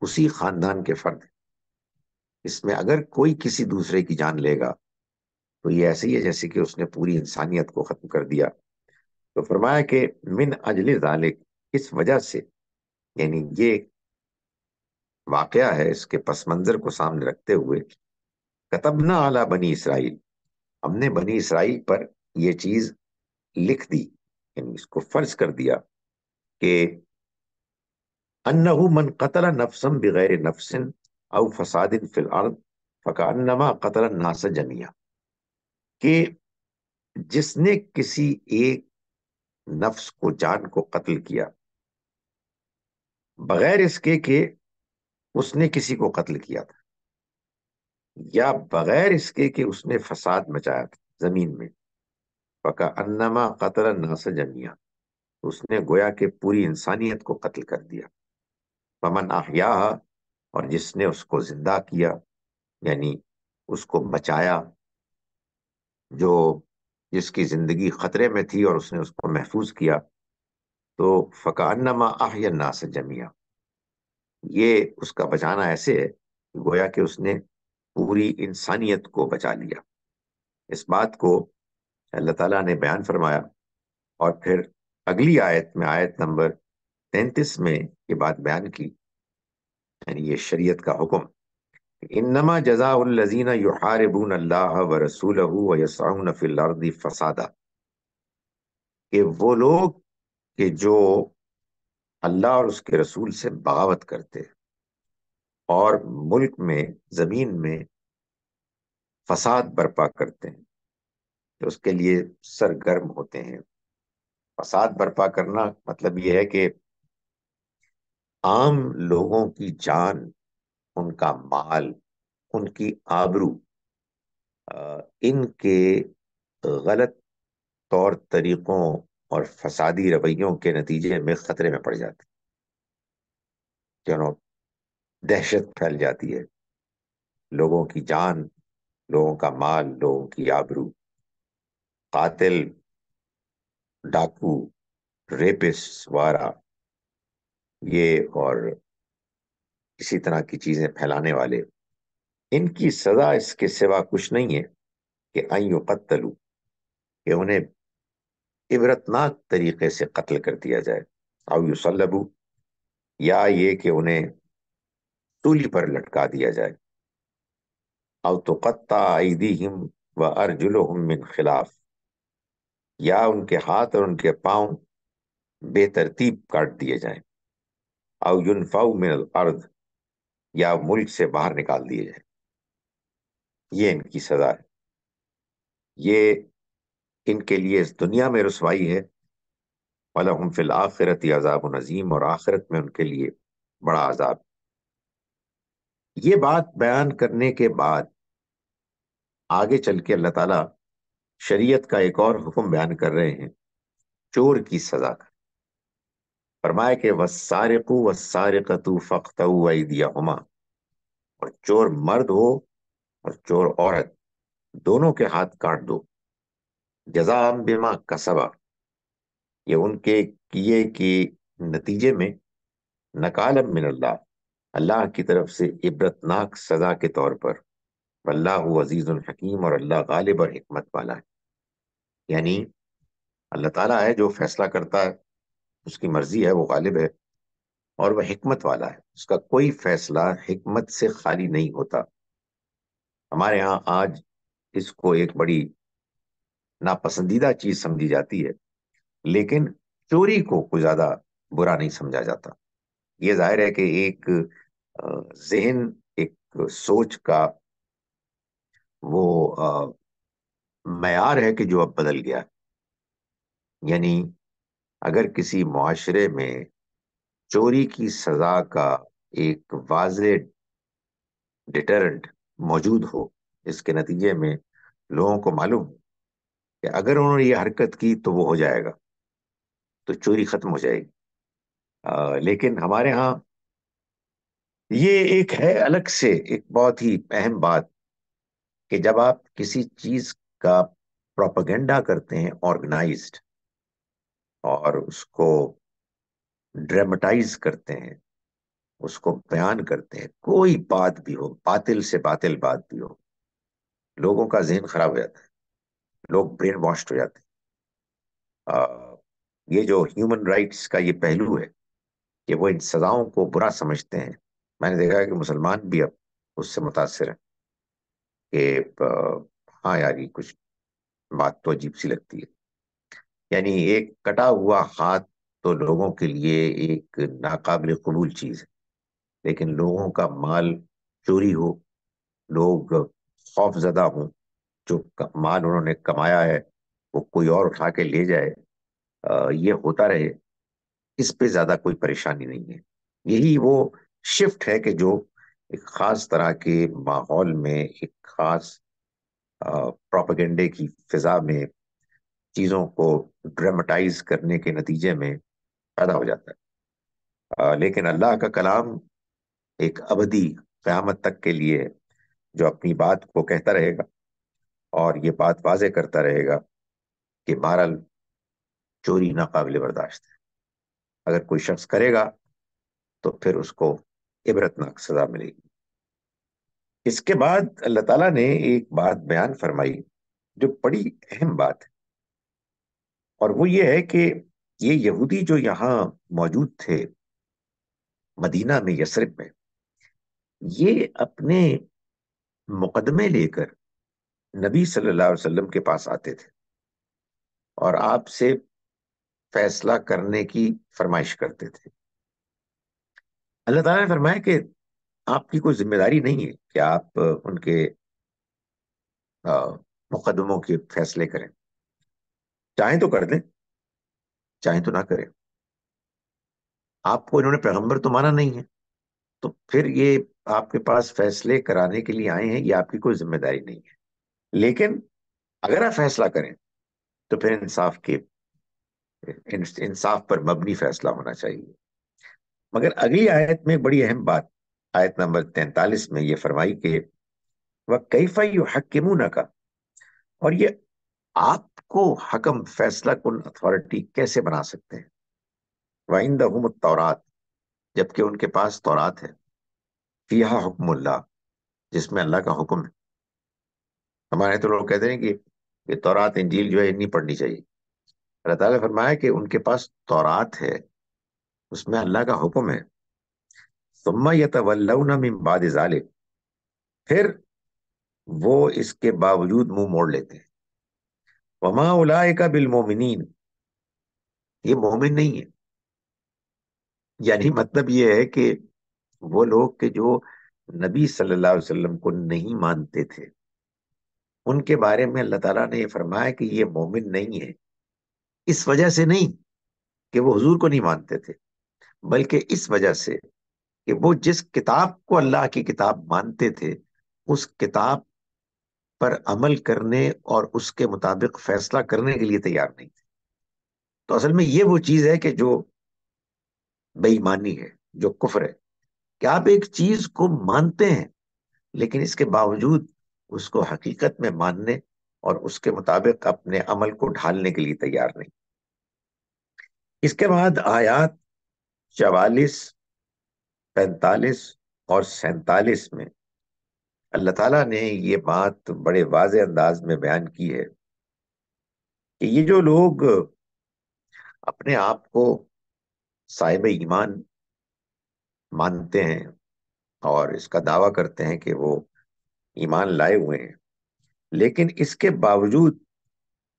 اسی خاندان کے فرد ہیں۔ اس میں اگر کوئی کسی دوسرے کی جان لے گا تو یہ ایسے ہی ہے جیسے کہ اس نے پوری انسانیت کو ختم کر دیا۔ تو فرمایا کہ من اجل ذالک، اس وجہ سے، یعنی یہ واقعہ ہے، اس کے پس منظر کو سامنے رکھتے ہوئے کتبنا علی بنی اسرائیل، ہم نے بنی اسرائیل پر یہ چیز لکھ دی، یعنی اس کو فرض کر دیا کہ انہ من قتل نفسا بغیر نفس او فساد فی الارض فکانما قتل الناس جميعا، کہ جس نے کسی ایک نفس کو، جان کو قتل کیا بغیر اس کے کہ اس نے کسی کو قتل کیا تھا، یا بغیر اس کے کہ اس نے فساد مچایا تھا زمین میں، فکانما قتل الناس جميعا، اس نے گویا کہ پوری انسانیت کو قتل کر دیا۔ فمن احیاہا، اور جس نے اس کو زندہ کیا، یعنی اس کو بچایا، جو جس کی زندگی خطرے میں تھی اور اس نے اس کو محفوظ کیا، تو فکانما احیا الناس جميعا، یہ اس کا بچانا ایسے ہے گویا کہ اس نے پوری انسانیت کو بچا لیا۔ اس بات کو اللہ تعالیٰ نے بیان فرمایا اور پھر اگلی آیت میں، آیت نمبر 33 میں یہ بات بیان کی، یعنی یہ شریعت کا حکم، انما جزاء الذین یحاربون اللہ ورسولہ ویسعون فی الارض فسادا، کہ وہ لوگ کہ جو اللہ اور اس کے رسول سے بغاوت کرتے اور ملک میں، زمین میں فساد برپا کرتے ہیں، تو اس کے لیے سرگرم ہوتے ہیں۔ فساد برپا کرنا مطلب یہ ہے کہ عام لوگوں کی جان، ان کا مال، ان کی آبرو ان کے غلط طور طریقوں اور فسادی رویوں کے نتیجے میں خطرے میں پڑ جاتے، جنوں دہشت پھیل جاتی ہے، لوگوں کی جان، لوگوں کا مال، لوگوں کی آبرو، قاتل، ڈاکو، ریپس وارا، یہ اور اسی طرح کی چیزیں پھیلانے والے، ان کی سزا اس کے سوا کچھ نہیں ہے کہ ان یقتلوا، کہ انہیں عبرتناک طریقے سے قتل کر دیا جائے، او یصلبوا، یا یہ کہ انہیں سولی پر لٹکا دیا جائے، او تقطع ایدیہم وارجلہم من خلاف، یا ان کے ہاتھ اور ان کے پاؤں بے ترتیب کاٹ دیے جائیں، او ینفوا من الارض، یا ملک سے باہر نکال دیے جائیں۔ یہ ان کی سزا ہے، یہ ان کے لیے اس دنیا میں رسوائی ہے، وَلَهُمْ فِي الْآخِرَةِ عَذَابٌ عَظِيمٌ، اور آخرت میں ان کے لیے بڑا عذاب۔ یہ بات بیان کرنے کے بعد آگے چل کے اللہ تعالیٰ شریعت کا ایک اور حکم بیان کر رہے ہیں، چور کی سزا کا۔ فرمایا کہ وَالسَّارِقُ وَالسَّارِقَةُ فَاقْطَعُوا أَيْدِيَهُمَا، اور چور مرد ہو اور چور عورت، دونوں کے ہاتھ کاٹ دو، جزاء بما کسبا، یہ ان کے کیے کے نتیجے میں، نکالا من اللہ، اللہ کی طرف سے عبرتناک سزا کے طور پر، واللہ عزیز الحکیم، اور اللہ غالب اور حکمت والا ہے۔ یعنی اللہ تعالیٰ ہے جو فیصلہ کرتا ہے، اس کی مرضی ہے، وہ غالب ہے اور وہ حکمت والا ہے، اس کا کوئی فیصلہ حکمت سے خالی نہیں ہوتا۔ ہمارے ہاں آج اس کو ایک بڑی ناپسندیدہ چیز سمجھی جاتی ہے، لیکن چوری کو کوئی زیادہ برا نہیں سمجھا جاتا۔ یہ ظاہر ہے کہ ایک ذہن، ایک سوچ کا وہ معیار ہے کہ جو اب بدل گیا ہے۔ یعنی اگر کسی معاشرے میں چوری کی سزا کا ایک واضح ڈیٹرنٹ موجود ہو، اس کے نتیجے میں لوگوں کو معلوم کہ اگر انہوں نے یہ حرکت کی تو وہ ہو جائے گا، تو چوری ختم ہو جائے گی۔ لیکن ہمارے ہاں یہ ایک ہے الگ سے ایک بہت ہی اہم بات، کہ جب آپ کسی چیز کا پروپیگنڈا کرتے ہیں آرگنائزڈ، اور اس کو ڈرامٹائز کرتے ہیں، اس کو بیان کرتے ہیں، کوئی بات بھی ہو، باطل سے باطل بات بھی ہو، لوگوں کا ذہن خراب ہو جاتا ہے، لوگ برین واشڈ ہو جاتے ہیں۔ یہ جو ہیومن رائٹس کا یہ پہلو ہے کہ وہ ان سزاؤں کو برا سمجھتے ہیں، میں نے دیکھا ہے کہ مسلمان بھی اب اس سے متاثر ہیں کہ ہاں یار یہ کچھ بات تو عجیب سی لگتی ہے۔ یعنی ایک کٹا ہوا ہاتھ تو لوگوں کے لیے ایک ناقابل قبول چیز ہے، لیکن لوگوں کا مال چوری ہو، لوگ خوف زدہ ہوں، جو مال انہوں نے کمایا ہے وہ کوئی اور اٹھا کے لے جائے، یہ ہوتا رہے، اس پہ زیادہ کوئی پریشانی نہیں ہے۔ یہی وہ شفٹ ہے کہ جو ایک خاص طرح کے ماحول میں، ایک خاص پروپیگنڈے کی فضا میں چیزوں کو ڈرامٹائز کرنے کے نتیجے میں پیدا ہو جاتا ہے۔ لیکن اللہ کا کلام ایک ابدی قیامت تک کے لیے ہے، جو اپنی بات کو کہتا رہے گا اور یہ بات واضح کرتا رہے گا کہ بہرحال چوری ناقابل برداشت ہے، اگر کوئی شخص کرے گا تو پھر اس کو عبرتناک سزا ملے گی۔ اس کے بعد اللہ تعالیٰ نے ایک بات بیان فرمائی جو بڑی اہم بات ہے، اور وہ یہ ہے کہ یہ یہودی جو یہاں موجود تھے مدینہ میں، یثرب میں، یہ اپنے مقدمے لے کر نبی صلی اللہ علیہ وسلم کے پاس آتے تھے اور آپ سے فیصلہ کرنے کی فرمائش کرتے تھے۔ اللہ تعالیٰ نے فرمایا کہ آپ کی کوئی ذمہ داری نہیں ہے کہ آپ ان کے آ، مقدموں کے فیصلے کریں، چاہیں تو کر دیں، چاہیں تو نہ کریں۔ آپ کو انہوں نے پیغمبر تو مانا نہیں ہے، تو پھر یہ آپ کے پاس فیصلے کرانے کے لیے آئے ہیں، یہ آپ کی کوئی ذمہ داری نہیں ہے۔ لیکن اگر آپ فیصلہ کریں تو پھر انصاف پر مبنی فیصلہ ہونا چاہیے۔ مگر اگلی آیت میں بڑی اہم بات، آیت نمبر 43 میں یہ فرمائی کہ وَكَيْفَ يُحَكِّمُونَكَ، اور یہ آپ کو حکم، فیصلہ کن اتھارٹی کیسے بنا سکتے ہیں؟ وَعِندَهُمُ التَّوْرَاتُ، جبکہ ان کے پاس تورات ہے، فِيهَا حُکْمُ اللَّهِ، جس میں اللہ کا حکم ہے۔ ہمارے تو لوگ کہتے ہیں کہ یہ تورات انجیل جو ہے نہیں پڑھنی چاہیے۔ اللہ تعالیٰ نے فرمایا کہ ان کے پاس تورات ہے، اس میں اللہ کا حکم ہے۔ ثُمَّ يَتَوَلَّوْنَ مِن بَعْدِ ذَلِكَ، پھر وہ اس کے باوجود منہ موڑ لیتے ہیں۔ وَمَا أُولَٰئِكَ بِالْمُؤْمِنِينَ، یہ مومن نہیں ہے۔ یعنی مطلب یہ ہے کہ وہ لوگ کہ جو نبی صلی اللہ علیہ وسلم کو نہیں مانتے تھے، ان کے بارے میں اللہ تعالیٰ نے یہ فرمایا کہ یہ مومن نہیں ہے، اس وجہ سے نہیں کہ وہ حضور کو نہیں مانتے تھے، بلکہ اس وجہ سے کہ وہ جس کتاب کو اللہ کی کتاب مانتے تھے، اس کتاب پر عمل کرنے اور اس کے مطابق فیصلہ کرنے کے لیے تیار نہیں تھے۔ تو اصل میں یہ وہ چیز ہے کہ جو بے ایمانی ہے، جو کفر ہے، کہ آپ ایک چیز کو مانتے ہیں لیکن اس کے باوجود اس کو حقیقت میں ماننے اور اس کے مطابق اپنے عمل کو ڈھالنے کے لیے تیار نہیں۔ اس کے بعد آیات 44، 45 اور 47 میں اللہ تعالیٰ نے یہ بات بڑے واضح انداز میں بیان کی ہے کہ یہ جو لوگ اپنے آپ کو صاحب ایمان مانتے ہیں اور اس کا دعویٰ کرتے ہیں کہ وہ ایمان لائے ہوئے ہیں، لیکن اس کے باوجود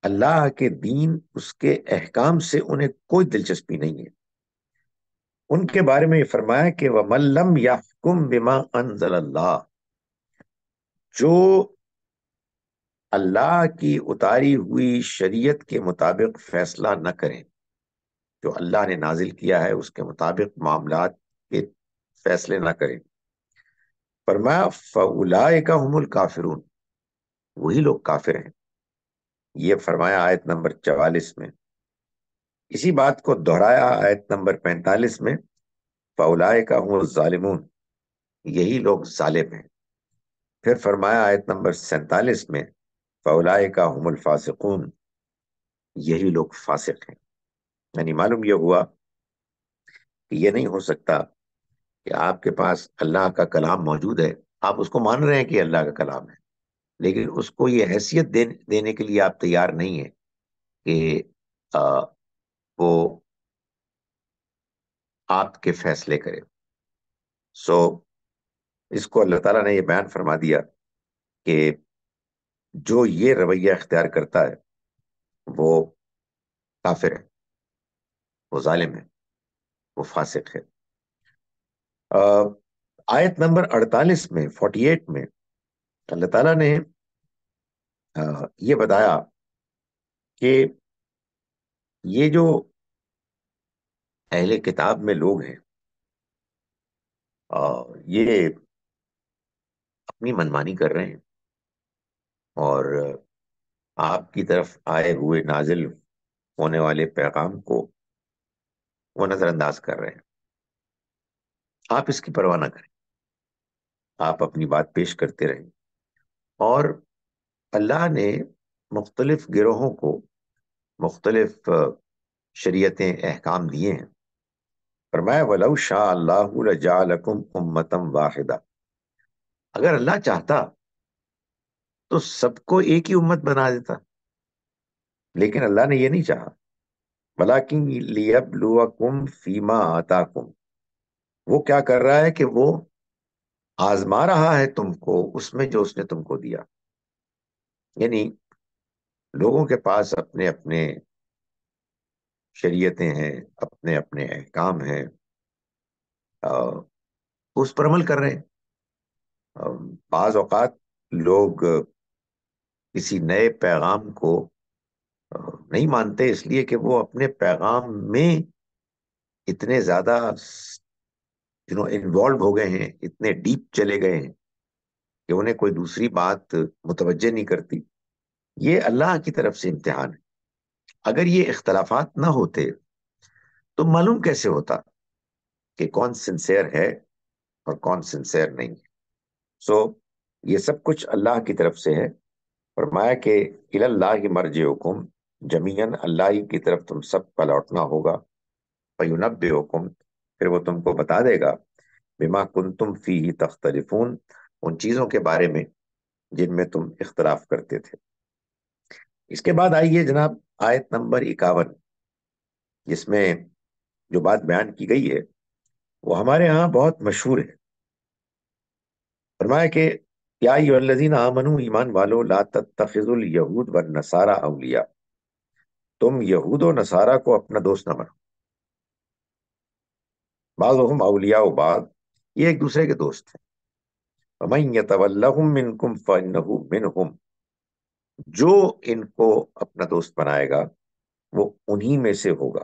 اللہ کے دین، اس کے احکام سے انہیں کوئی دلچسپی نہیں ہے، ان کے بارے میں یہ فرمایا کہ وَمَن لَّمْ يَحْكُم بِمَا أَنزَلَ اللَّهُ، جو اللہ کی اتاری ہوئی شریعت کے مطابق فیصلہ نہ کریں، جو اللہ نے نازل کیا ہے اس کے مطابق معاملات کے فیصلے نہ کریں، فرمایا فَأُولَٰئِكَ هُمُ الْكَافِرُونَ، وہی لوگ کافر ہیں۔ یہ فرمایا آیت نمبر 44 میں۔ اسی بات کو دہرایا آیت نمبر 45 میں، فَأُولَٰئِكَ هُمُ الظَّالِمُونَ، یہی لوگ ظالم ہیں۔ پھر فرمایا آیت نمبر 47 میں، فَأُولَٰئِكَ هُمُ الْفَاسِقُونَ، یہی لوگ فاسق ہیں۔ یعنی معلوم یہ ہوا کہ یہ نہیں ہو سکتا کہ آپ کے پاس اللہ کا کلام موجود ہے، آپ اس کو مان رہے ہیں کہ اللہ کا کلام ہے، لیکن اس کو یہ حیثیت دینے کے لیے آپ تیار نہیں ہیں کہ آ، وہ آپ کے فیصلے کرے۔ سو اس کو اللہ تعالیٰ نے یہ بیان فرما دیا کہ جو یہ رویہ اختیار کرتا ہے وہ کافر ہے، وہ ظالم ہے، وہ فاسق ہے۔ آ، آیت نمبر 48 میں، 48 میں اللہ تعالیٰ نے یہ بتایا کہ یہ جو اہل کتاب میں لوگ ہیں، یہ اپنی منمانی کر رہے ہیں اور آپ کی طرف آئے ہوئے نازل ہونے والے پیغام کو وہ نظر انداز کر رہے ہیں۔ آپ اس کی پرواہ نہ کریں، آپ اپنی بات پیش کرتے رہیں۔ اور اللہ نے مختلف گروہوں کو مختلف شریعتیں، احکام دیے ہیں۔ فرمایا وَلَوْ شَاءَ اللَّهُ لَجَعَلَكُمْ أُمَّةً وَاحِدَةً، اگر اللہ چاہتا تو سب کو ایک ہی امت بنا دیتا، لیکن اللہ نے یہ نہیں چاہا۔ ولیکن لیبلوکم فیما آتاکم، وہ کیا کر رہا ہے کہ وہ آزما رہا ہے تم کو اس میں جو اس نے تم کو دیا. یعنی لوگوں کے پاس اپنے اپنے شریعتیں ہیں، اپنے اپنے احکام ہیں، اس پر عمل کر رہے ہیں. بعض اوقات لوگ کسی نئے پیغام کو نہیں مانتے، اس لیے کہ وہ اپنے پیغام میں اتنے زیادہ انوالو ہو گئے ہیں، اتنے ڈیپ چلے گئے ہیں کہ انہیں کوئی دوسری بات متوجہ نہیں کرتی. یہ اللہ کی طرف سے امتحان ہے. اگر یہ اختلافات نہ ہوتے تو معلوم کیسے ہوتا کہ کون سنسیئر ہے اور کون سنسیئر نہیں ہے؟ سو یہ سب کچھ اللہ کی طرف سے ہے. فرمایا کہ الی اللہ مرجعکم جمیعاً، اللہ ہی کی طرف تم سب کا لوٹنا ہوگا. فینبئکم، پھر وہ تم کو بتا دے گا، بما کنتم فیہ تختلفون، ان چیزوں کے بارے میں جن میں تم اختلاف کرتے تھے. اس کے بعد آئیے جناب آیت نمبر 51، جس میں جو بات بیان کی گئی ہے وہ ہمارے ہاں بہت مشہور ہے. فرمایا کہ یا ایھا الذین آمنوا، ایمان والو، لا تتخذوا الیہود والنصارى اولیاء، تم یہود و نصارہ کو اپنا دوست نہ بناؤ. بعضهم اولیاء بعض، یہ ایک دوسرے کے دوست ہیں. ومن یتولہم منکم فانہ منہم، جو ان کو اپنا دوست بنائے گا وہ انہی میں سے ہوگا،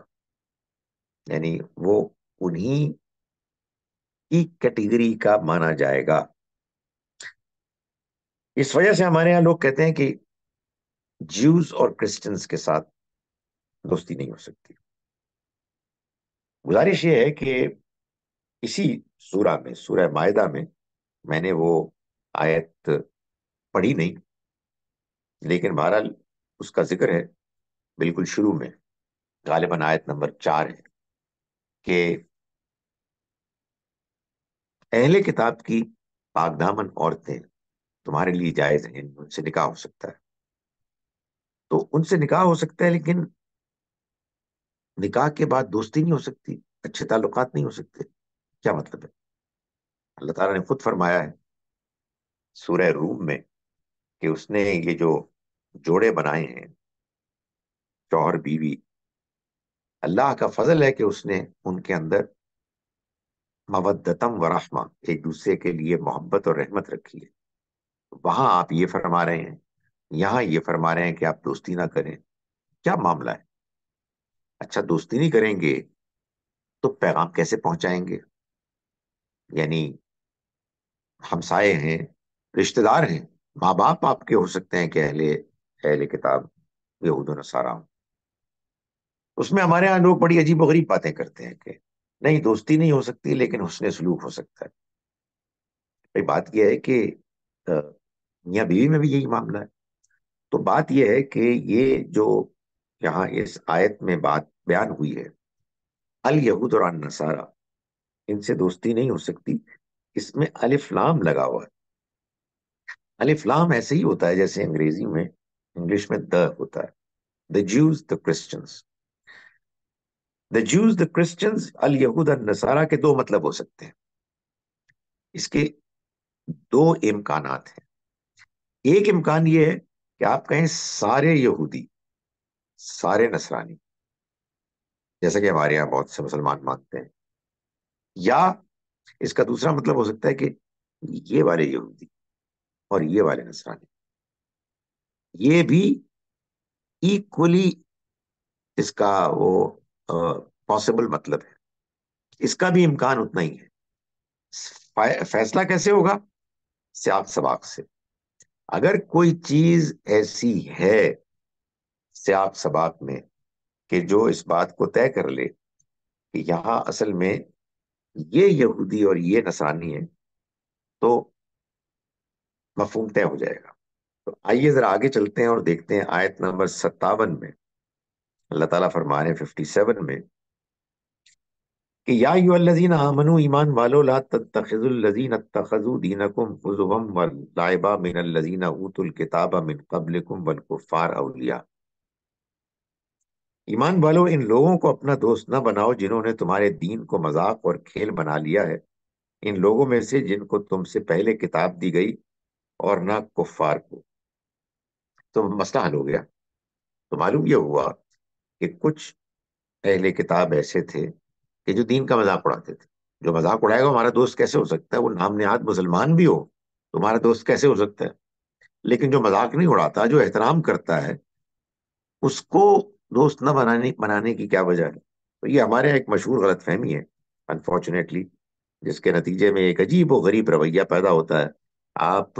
یعنی وہ انہی کی کیٹیگری کا مانا جائے گا. اس وجہ سے ہمارے یہاں لوگ کہتے ہیں کہ جیوز اور کرسچنز کے ساتھ دوستی نہیں ہو سکتی. گزارش یہ ہے کہ اسی سورہ میں، سورہ مائدہ میں نے وہ آیت پڑھی نہیں، لیکن بہرحال اس کا ذکر ہے بالکل شروع میں، غالباً آیت نمبر 4 ہے کہ اہل کتاب کی پاک دامن عورتیں تمہارے لیے جائز ہیں، ان سے نکاح ہو سکتا ہے. تو ان سے نکاح ہو سکتا ہے، لیکن نکاح کے بعد دوستی نہیں ہو سکتی، اچھے تعلقات نہیں ہو سکتے. کیا مطلب ہے؟ اللہ تعالیٰ نے خود فرمایا ہے سورہ روم میں کہ اس نے یہ جو جوڑے بنائے ہیں، شوہر بیوی، اللہ کا فضل ہے کہ اس نے ان کے اندر مودتم و رحمہ، ایک دوسرے کے لیے محبت اور رحمت رکھی ہے. وہاں آپ یہ فرما رہے ہیں، یہاں یہ فرما رہے ہیں کہ آپ دوستی نہ کریں. کیا معاملہ ہے؟ اچھا دوستی نہیں کریں گے تو پیغام کیسے پہنچائیں گے؟ یعنی ہمسائے ہیں، رشتہ دار ہیں، ماں باپ آپ کے ہو سکتے ہیں کہ اہل کتاب یہود و نصارہ ہوں. اس میں ہمارے ہاں لوگ بڑی عجیب و غریب باتیں کرتے ہیں کہ نہیں دوستی نہیں ہو سکتی لیکن حسن سلوک ہو سکتا ہے. بھئی بات یہ ہے کہ میاں بیوی میں بھی یہی معاملہ ہے. تو بات یہ ہے کہ یہ جو یہاں اس آیت میں بات بیان ہوئی ہے، الیہود اور النصارہ، ان سے دوستی نہیں ہو سکتی، اس میں الف لام لگا ہوا ہے. الف لام ایسے ہی ہوتا ہے جیسے انگریزی میں، انگلش میں دا ہوتا ہے. The Jews, the Christians. The Jews, the Christians, الیہود النصارہ کے دو مطلب ہو سکتے ہیں. اس کے دو امکانات ہیں. ایک امکان یہ ہے کہ آپ کہیں سارے یہودی، سارے نصرانی، جیسا کہ ہمارے یہاں بہت سے مسلمان مانتے ہیں. یا اس کا دوسرا مطلب ہو سکتا ہے کہ یہ والے یہودی اور یہ والے نصرانی، یہ بھی ایکولی اس کا وہ پاسبل مطلب ہے. اس کا بھی امکان اتنا ہی ہے. فیصلہ کیسے ہوگا؟ سیاق سباق سے. اگر کوئی چیز ایسی ہے سیاق سباق میں کہ جو اس بات کو طے کر لے کہ یہاں اصل میں یہ یہودی اور یہ نصرانی ہے، تو مفہوم طے ہو جائے گا. تو آئیے ذرا آگے چلتے ہیں اور دیکھتے ہیں آیت نمبر 57 میں اللہ تعالیٰ فرما رہے ہیں 57 میں کہ یا ایھا الذین آمنوا، ایمان والو، لا تتخذوا الذین اتخذوا دینکم ہزوا ولعبا من الذین اوتوا الکتاب من قبلکم والکفار اولیاء. ایمان والو، ان لوگوں کو اپنا دوست نہ بناؤ جنہوں نے تمہارے دین کو مذاق اور کھیل بنا لیا ہے، ان لوگوں میں سے جن کو تم سے پہلے کتاب دی گئی، اور نہ کفار کو۔ تو مسئلہ حل ہو گیا۔ تو معلوم یہ ہوا کہ کچھ اہل کتاب ایسے تھے کہ جو دین کا مذاق اڑاتے تھے۔ جو مذاق اڑائے گا ہمارا دوست کیسے ہو سکتا ہے؟ وہ نام نہاد مسلمان بھی ہو، تمہارا دوست کیسے ہو سکتا ہے؟ لیکن جو مذاق نہیں اڑاتا، جو احترام کرتا ہے، اس کو دوست نہ بنانے کی کیا وجہ ہے؟ تو یہ ہمارے یہاں ایک مشہور غلط فہمی ہے، انفارچونیٹلی، جس کے نتیجے میں ایک عجیب و غریب رویہ پیدا ہوتا ہے۔ آپ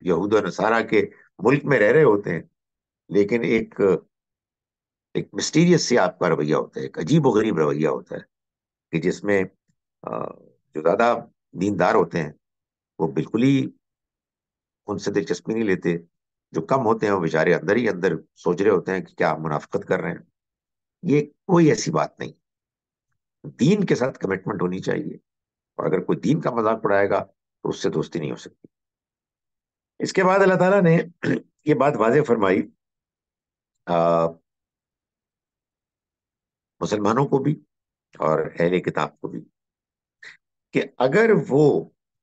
یہود و نصارہ کے ملک میں رہ رہے ہوتے ہیں، لیکن ایک مسٹیریس سے آپ کا رویہ ہوتا ہے، ایک عجیب و غریب رویہ ہوتا ہے، کہ جس میں جو زیادہ دیندار ہوتے ہیں وہ بالکل ہی ان سے دلچسپی نہیں لیتے، جو کم ہوتے ہیں وہ بیچارے اندر ہی اندر سوچ رہے ہوتے ہیں کہ کیا منافقت کر رہے ہیں۔ یہ کوئی ایسی بات نہیں، دین کے ساتھ کمٹمنٹ ہونی چاہیے، اور اگر کوئی دین کا مذاق اڑائے گا تو اس سے دوستی نہیں ہو سکتی۔ اس کے بعد اللہ تعالیٰ نے یہ بات واضح فرمائی مسلمانوں کو بھی اور اہل کتاب کو بھی، کہ اگر وہ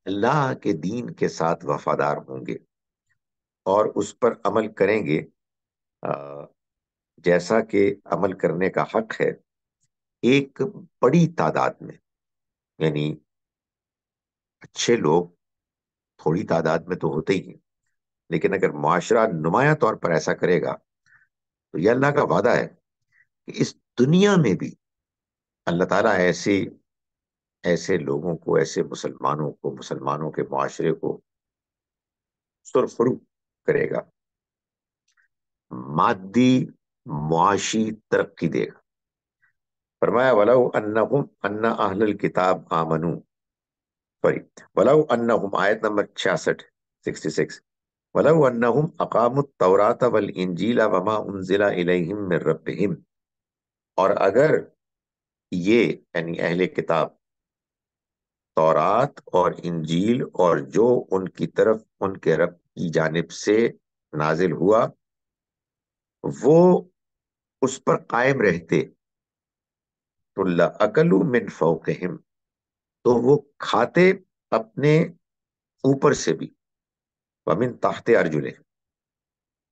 اللہ کے دین کے ساتھ وفادار ہوں گے اور اس پر عمل کریں گے جیسا کہ عمل کرنے کا حق ہے، ایک بڑی تعداد میں، یعنی اچھے لوگ تھوڑی تعداد میں تو ہوتے ہی ہیں، لیکن اگر معاشرہ نمایاں طور پر ایسا کرے گا تو یہ اللہ کا وعدہ ہے کہ اس دنیا میں بھی اللہ تعالیٰ ایسے ایسے لوگوں کو، ایسے مسلمانوں کو، مسلمانوں کے معاشرے کو سرخرو کرے گا، مادی معاشی ترقی دے گا۔ فرمایا وَلَوْ أَنَّهُمْ أَنَّ أَهْلَ الْكِتَابِ آمَنُوا، سوری، وَلَوْ أَنَّهُمْ، آیت نمبر 66، 66، وَلَوْ أَنَّهُمْ أَقَامُوا التَّوْرَاةَ وَالْإِنْجِيلَ وَمَا أُنزِلَ إِلَيْهِمْ مِنْ رَبِّهِمْ، اور اگر یہ یعنی اہل کتاب تورات اور انجیل اور جو ان کی طرف ان کے رب کی جانب سے نازل ہوا، وہ اس پر قائم رہتے، تو لَأَكَلُوا مِنْ فَوْقِهِمْ، تو وہ کھاتے اپنے اوپر سے بھی، وَمِنْ تَحْتِ أَرْجُلِهِمْ،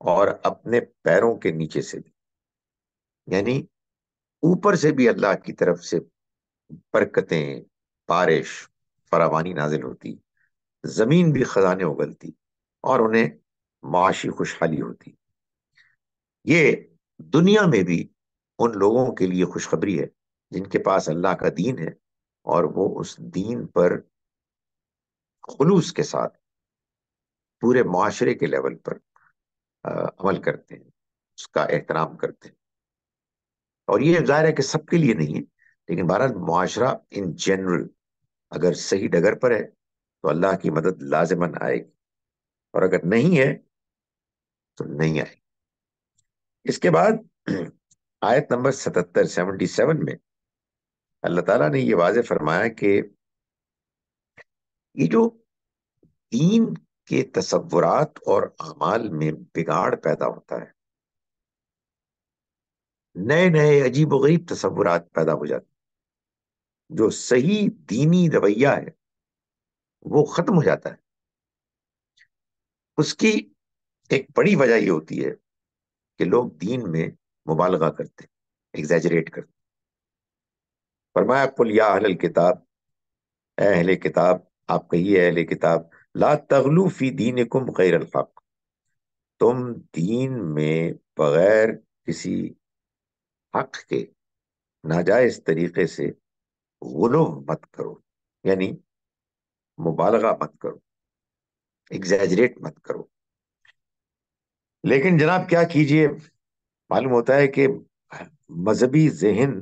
اور اپنے پیروں کے نیچے سے بھی، یعنی اوپر سے بھی اللہ کی طرف سے برکتیں، بارش، فراوانی نازل ہوتی، زمین بھی خزانے اگلتی، اور انہیں معاشی خوشحالی ہوتی۔ یہ دنیا میں بھی ان لوگوں کے لیے خوشخبری ہے جن کے پاس اللہ کا دین ہے، اور وہ اس دین پر خلوص کے ساتھ پورے معاشرے کے لیول پر عمل کرتے ہیں، اس کا احترام کرتے ہیں۔ اور یہ ظاہر ہے کہ سب کے لیے نہیں ہے، لیکن بہرحال معاشرہ ان جنرل اگر صحیح ڈگر پر ہے تو اللہ کی مدد لازماً آئے گی، اور اگر نہیں ہے تو نہیں آئے گی۔ اس کے بعد آیت نمبر 77، 77 میں اللہ تعالیٰ نے یہ واضح فرمایا کہ یہ جو دین کے تصورات اور اعمال میں بگاڑ پیدا ہوتا ہے، نئے نئے عجیب و غریب تصورات پیدا ہو جاتے ہیں، جو صحیح دینی رویہ ہے وہ ختم ہو جاتا ہے۔ اس کی ایک بڑی وجہ یہ ہوتی ہے کہ لوگ دین میں مبالغہ کرتے ہیں، ایگزیجریٹ کرتے ہیں۔ فرمایا قل یا اہل الکتاب، اے اہل کتاب، آپ کہیے اہل کتاب، لا تغلو فی دینکم غیر الحق، تم دین میں بغیر کسی حق کے ناجائز طریقے سے غلو مت کرو، یعنی مبالغہ مت کرو، ایگزیجریٹ مت کرو۔ لیکن جناب کیا کیجئے، معلوم ہوتا ہے کہ مذہبی ذہن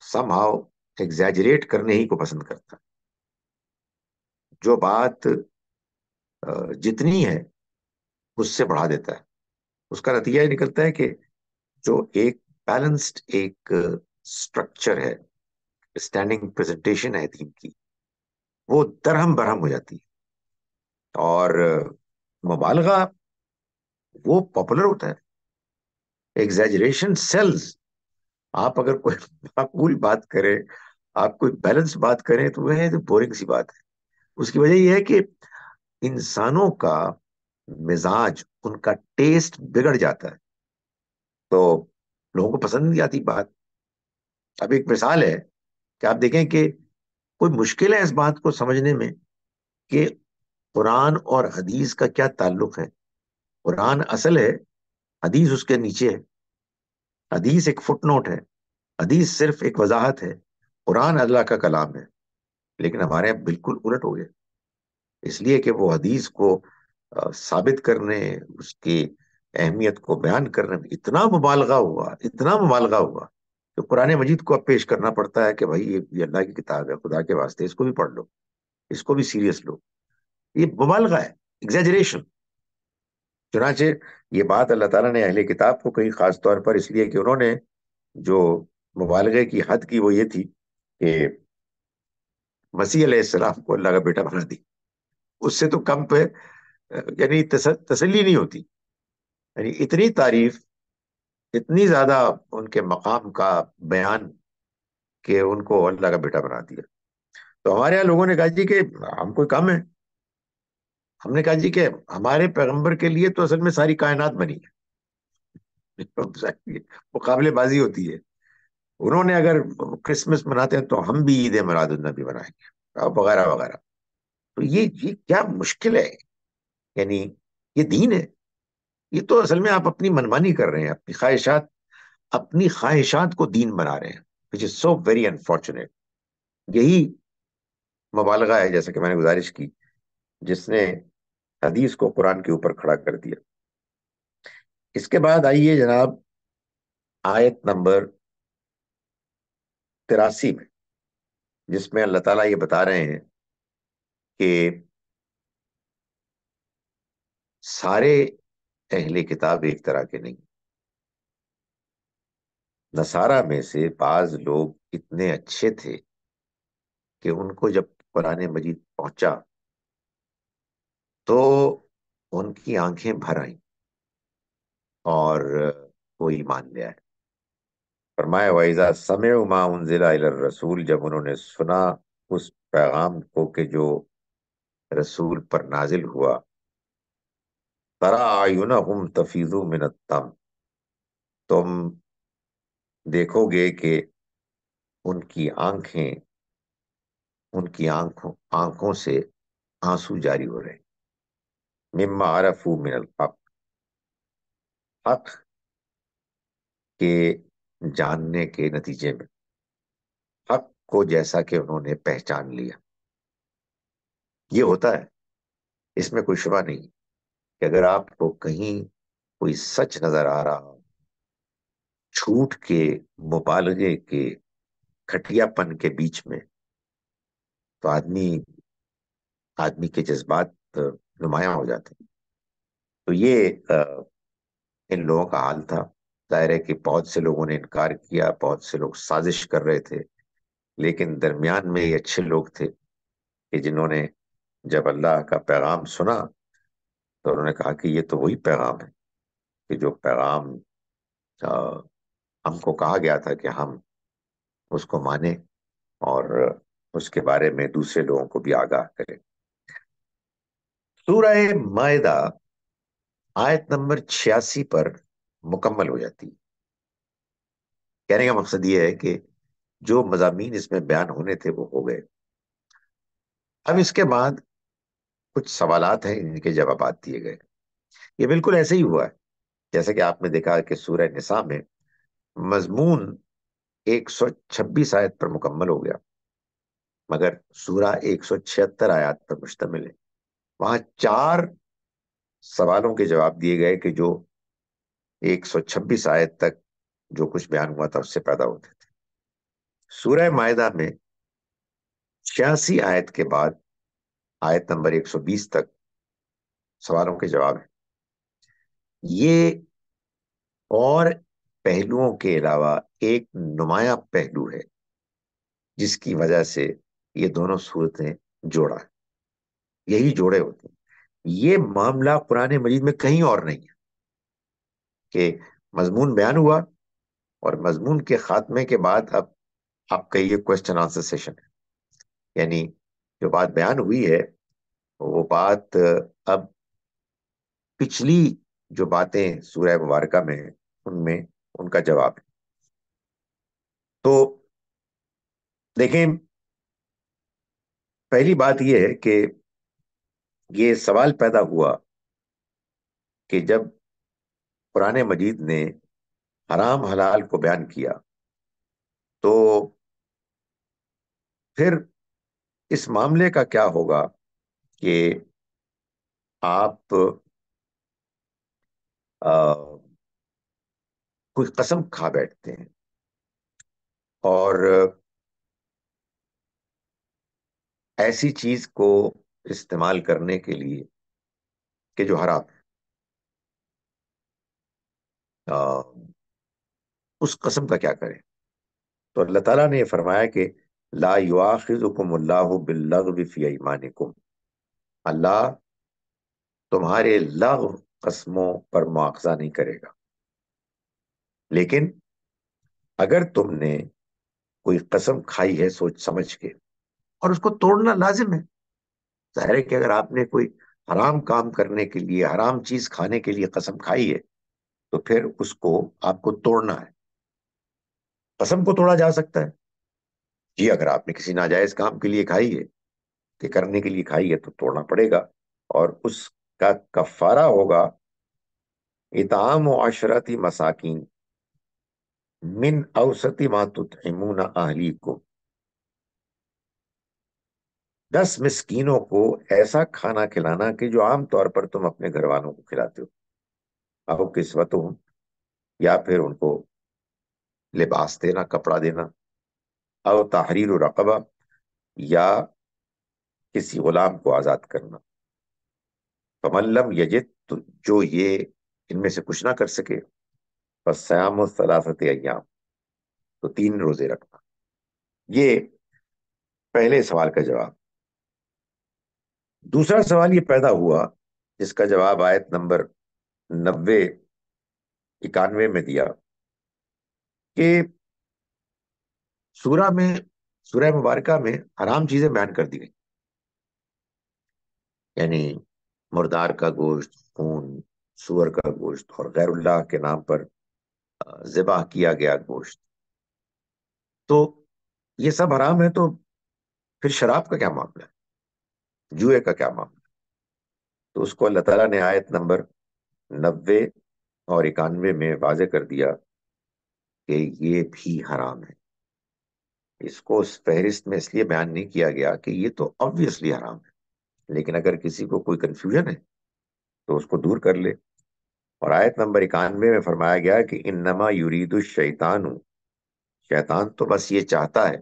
سم ہاؤ ایگزیجریٹ کرنے ہی کو پسند کرتا ہے۔ جو بات جتنی ہے اس سے بڑھا دیتا ہے، اس کا نتیجہ یہ نکلتا ہے کہ جو ایک بیلنسڈ ایک سٹرکچر ہے، اسٹینڈنگ پریزنٹیشن ہے دین کی، وہ درہم برہم ہو جاتی ہے، اور مبالغہ وہ پاپولر ہوتا ہے۔ Exaggeration sells. آپ اگر کوئی معقول بات کریں، آپ کوئی بیلنس بات کریں، تو وہ ہے تو بورنگ سی بات ہے. اس کی وجہ یہ ہے کہ انسانوں کا مزاج، ان کا ٹیسٹ بگڑ جاتا ہے، تو لوگوں کو پسند نہیں آتی بات. اب ایک مثال ہے کہ آپ دیکھیں کہ کوئی مشکل ہے اس بات کو سمجھنے میں کہ قرآن اور حدیث کا کیا تعلق ہے. قرآن اصل ہے، حدیث اس کے نیچے ہے. حدیث ایک فٹ نوٹ ہے، حدیث صرف ایک وضاحت ہے، قرآن اللہ کا کلام ہے. لیکن ہمارے یہاں بالکل الٹ ہو گیا، اس لیے کہ وہ حدیث کو ثابت کرنے، اس کی اہمیت کو بیان کرنے میں اتنا مبالغہ ہوا، اتنا مبالغہ ہوا کہ قرآن مجید کو اب پیش کرنا پڑتا ہے کہ بھائی یہ اللہ کی کتاب ہے، خدا کے واسطے اس کو بھی پڑھ لو، اس کو بھی سیریس لو. یہ مبالغہ ہے، ایگزیجریشن. چنانچہ یہ بات اللہ تعالیٰ نے اہل کتاب کو کہی، خاص طور پر اس لیے کہ انہوں نے جو مبالغے کی حد کی وہ یہ تھی کہ مسیح علیہ السلام کو اللہ کا بیٹا بنا دی. اس سے تو کم پہ یعنی تسلی نہیں ہوتی. یعنی اتنی تعریف، اتنی زیادہ ان کے مقام کا بیان کہ ان کو اللہ کا بیٹا بنا دیا. تو ہمارے یہاں لوگوں نے کہا جی کہ ہم کوئی کم ہے. ہم نے کہا جی کہ ہمارے پیغمبر کے لیے تو اصل میں ساری کائنات بنی ہے. مقابلے بازی ہوتی ہے. انہوں نے اگر کرسمس مناتے ہیں تو ہم بھی عید میلاد النبی منائیں گے وغیرہ وغیرہ. تو یہ کیا مشکل ہے؟ یعنی یہ دین ہے؟ یہ تو اصل میں آپ اپنی منمانی کر رہے ہیں، اپنی خواہشات کو دین بنا رہے ہیں، which is so very unfortunate. یہی مبالغہ ہے، جیسا کہ میں نے گزارش کی، جس نے حدیث کو قرآن کے اوپر کھڑا کر دیا. اس کے بعد آئیے جناب آیت نمبر 83 میں، جس میں اللہ تعالیٰ یہ بتا رہے ہیں کہ سارے اہل کتاب ایک طرح کے نہیں. نصارہ میں سے بعض لوگ اتنے اچھے تھے کہ ان کو جب قرآن مجید پہنچا تو ان کی آنکھیں بھر آئیں اور وہ ایمان لے آئے. فرمایا وَإِذَا سَمِعُوا مَا أُنزِلَ إِلَى الرَّسُولِ، جب انہوں نے سنا اس پیغام کو کہ جو رسول پر نازل ہوا، تَرَىٰ أَعْيُنَهُمْ تَفِيضُ مِنَ الدَّمْعِ، تم دیکھو گے کہ ان کی آنکھیں، ان کی آنکھوں سے آنسو جاری ہو رہے ہیں. مما عرفوا من الحق، حق کے جاننے کے نتیجے میں، حق کو جیسا کہ انہوں نے پہچان لیا. یہ ہوتا ہے، اس میں کوئی شبہ نہیں کہ اگر آپ کو کہیں کوئی سچ نظر آ رہا ہو، جھوٹ کے، مبالغے کے، کھٹیا پن کے بیچ میں، تو آدمی کے جذبات نمایاں ہو جاتے ہیں. تو یہ ان لوگوں کا حال تھا. ظاہر ہے کہ بہت سے لوگوں نے انکار کیا، بہت سے لوگ سازش کر رہے تھے، لیکن درمیان میں یہ اچھے لوگ تھے کہ جنہوں نے جب اللہ کا پیغام سنا تو انہوں نے کہا کہ یہ تو وہی پیغام ہے کہ جو پیغام ہم کو کہا گیا تھا کہ ہم اس کو مانیں اور اس کے بارے میں دوسرے لوگوں کو بھی آگاہ کریں. سورہ مائدہ آیت نمبر 86 پر مکمل ہو جاتی ہے. کہنے کا مقصد یہ ہے کہ جو مضامین اس میں بیان ہونے تھے وہ ہو گئے. اب اس کے بعد کچھ سوالات ہیں، ان کے جوابات دیے گئے. یہ بالکل ایسے ہی ہوا ہے جیسا کہ آپ نے دیکھا کہ سورہ نساء میں مضمون 126 آیت پر مکمل ہو گیا، مگر سورہ 176 آیات پر مشتمل ہے. وہاں 4 سوالوں کے جواب دیے گئے کہ جو 126 آیت تک جو کچھ بیان ہوا تھا اس سے پیدا ہوتے تھے. سورہ مائدہ میں 86 آیت کے بعد آیت نمبر 120 تک سوالوں کے جواب ہیں. یہ اور پہلوؤں کے علاوہ ایک نمایاں پہلو ہے جس کی وجہ سے یہ دونوں صورتیں جوڑا ہے. یہی جوڑے ہوتے ہیں. یہ معاملہ قرآن مجید میں کہیں اور نہیں ہے کہ مضمون بیان ہوا، اور مضمون کے خاتمے کے بعد اب آپ کا یہ کوشچن آنسر سیشن ہے، یعنی جو بات بیان ہوئی ہے وہ بات اب پچھلی جو باتیں سورہ مبارکہ میں ہیں ان میں ان کا جواب ہے۔ تو دیکھیں، پہلی بات یہ ہے کہ یہ سوال پیدا ہوا کہ جب قرآن مجید نے حرام حلال کو بیان کیا تو پھر اس معاملے کا کیا ہوگا کہ آپ کوئی قسم کھا بیٹھتے ہیں اور ایسی چیز کو استعمال کرنے کے لیے کہ جو حرام ہے، اس قسم کا کیا کریں؟ تو اللہ تعالیٰ نے یہ فرمایا کہ لا یؤاخذکم اللہ باللغو فی ایمانکم، اللہ تمہارے لغو قسموں پر مواخذہ نہیں کرے گا، لیکن اگر تم نے کوئی قسم کھائی ہے سوچ سمجھ کے اور اس کو توڑنا لازم ہے، ظاہر ہے کہ اگر آپ نے کوئی حرام کام کرنے کے لیے، حرام چیز کھانے کے لیے قسم کھائی ہے تو پھر اس کو آپ کو توڑنا ہے۔ قسم کو توڑا جا سکتا ہے جی، اگر آپ نے کسی ناجائز کام کے لیے کھائی ہے، کہ کرنے کے لیے کھائی ہے، تو توڑنا پڑے گا، اور اس کا کفارہ ہوگا اطعام عشرتی مساکین من اوسط ما تطعمون اہلیکم، 10 مسکینوں کو ایسا کھانا کھلانا کہ جو عام طور پر تم اپنے گھر والوں کو کھلاتے ہو، او کسوتہم، یا پھر ان کو لباس دینا، کپڑا دینا، او تحریر رقبہ، یا کسی غلام کو آزاد کرنا، فمن لم یجد، تو جو یہ ان میں سے کچھ نہ کر سکے، بس سیام الثلاثت ایام، تو 3 روزے رکھنا۔ یہ پہلے سوال کا جواب۔ دوسرا سوال یہ پیدا ہوا جس کا جواب آیت نمبر 90 91 میں دیا کہ سورہ مبارکہ میں حرام چیزیں بیان کر دی گئی، یعنی مردار کا گوشت، خون، سور کا گوشت، اور غیر اللہ کے نام پر ذبح کیا گیا گوشت، تو یہ سب حرام ہے، تو پھر شراب کا کیا معاملہ ہے، جوئے کا کیا معاملہ ہے؟ تو اس کو اللہ تعالیٰ نے آیت نمبر 90 اور 91 میں واضح کر دیا کہ یہ بھی حرام ہے۔ اس کو اس فہرست میں اس لیے بیان نہیں کیا گیا کہ یہ تو obviously حرام ہے، لیکن اگر کسی کو کوئی کنفیوژن ہے تو اس کو دور کر لے۔ اور آیت نمبر 91 میں فرمایا گیا کہ انما یرید الشیطان، شیطان تو بس یہ چاہتا ہے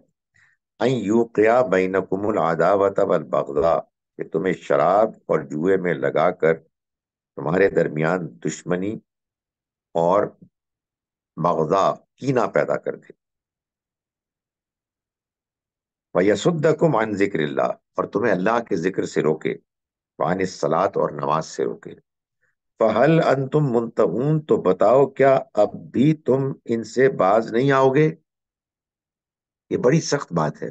ان یوقع بینکم العداوۃ والبغضاء، کہ تمہیں شراب اور جوئے میں لگا کر تمہارے درمیان دشمنی اور بغضاء، کینہ پیدا کر دے، وَيَصُدَّكُمْ عَنْ ذِكْرِ اللَّهِ، اور تمہیں اللہ کے ذکر سے روکے، وعن الصلاۃ، اور نماز سے روکے، فَهَلْ أَنْتُمْ مُنْتَهُونَ، تو بتاؤ کیا اب بھی تم ان سے باز نہیں آؤ گے؟ یہ بڑی سخت بات ہے۔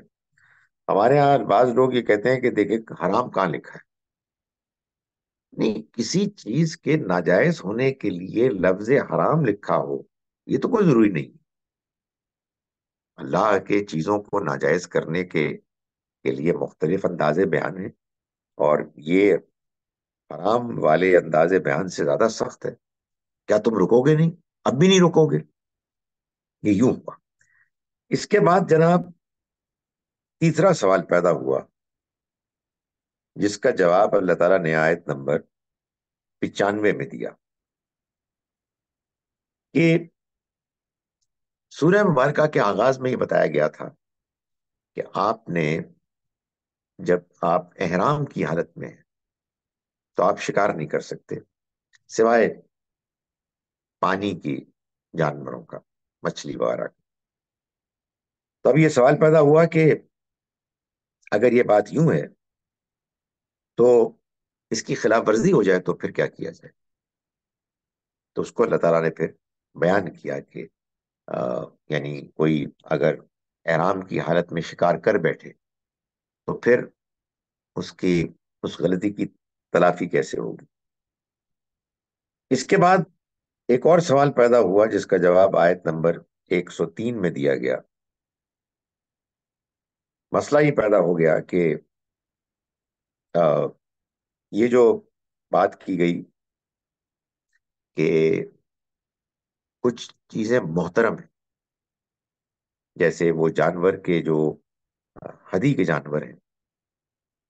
ہمارے ہاں بعض لوگ یہ کہتے ہیں کہ دیکھیں حرام کہاں لکھا ہے؟ نہیں، کسی چیز کے ناجائز ہونے کے لیے لفظ حرام لکھا ہو یہ تو کوئی ضروری نہیں۔ اللہ کے چیزوں کو ناجائز کرنے کے لیے مختلف انداز بیان ہیں، اور یہ حرام والے انداز بیان سے زیادہ سخت ہے۔ کیا تم رکو گے نہیں؟ اب بھی نہیں رکو گے؟ یہ یوں ہوا۔ اس کے بعد جناب تیسرا سوال پیدا ہوا جس کا جواب اللہ تعالیٰ نے آیت نمبر 95 میں دیا کہ سورہ مبارکہ کے آغاز میں یہ بتایا گیا تھا کہ آپ نے جب آپ احرام کی حالت میں ہیں تو آپ شکار نہیں کر سکتے سوائے پانی کی جانوروں کا، مچھلی وغیرہ کا۔ تو اب یہ سوال پیدا ہوا کہ اگر یہ بات یوں ہے تو اس کی خلاف ورزی ہو جائے تو پھر کیا کیا جائے؟ تو اس کو اللہ تعالیٰ نے پھر بیان کیا کہ یعنی کوئی اگر احرام کی حالت میں شکار کر بیٹھے تو پھر اس کی اس غلطی کی تلافی کیسے ہوگی. اس کے بعد ایک اور سوال پیدا ہوا جس کا جواب آیت نمبر 103 میں دیا گیا. مسئلہ یہ پیدا ہو گیا کہ یہ جو بات کی گئی کہ کچھ چیزیں محترم ہیں، جیسے وہ جانور کے جو ہدی کے جانور ہیں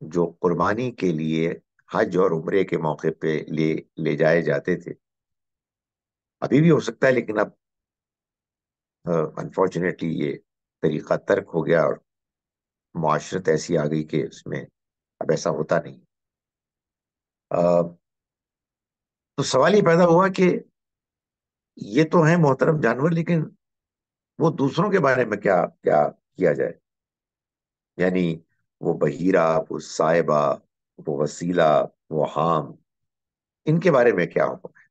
جو قربانی کے لیے حج اور عمرے کے موقع پہ لے جائے جاتے تھے، ابھی بھی ہو سکتا ہے لیکن اب انفارچونیٹلی یہ طریقہ ترک ہو گیا اور معاشرت ایسی آ گئی کہ اس میں اب ایسا ہوتا نہیں. تو سوال یہ پیدا ہوا کہ یہ تو ہیں محترم جانور، لیکن وہ دوسروں کے بارے میں کیا کیا کیا جائے؟ یعنی وہ بحیرہ، وہ صائبہ، وہ وسیلہ، وہ حام، ان کے بارے میں کیا حکم ہے؟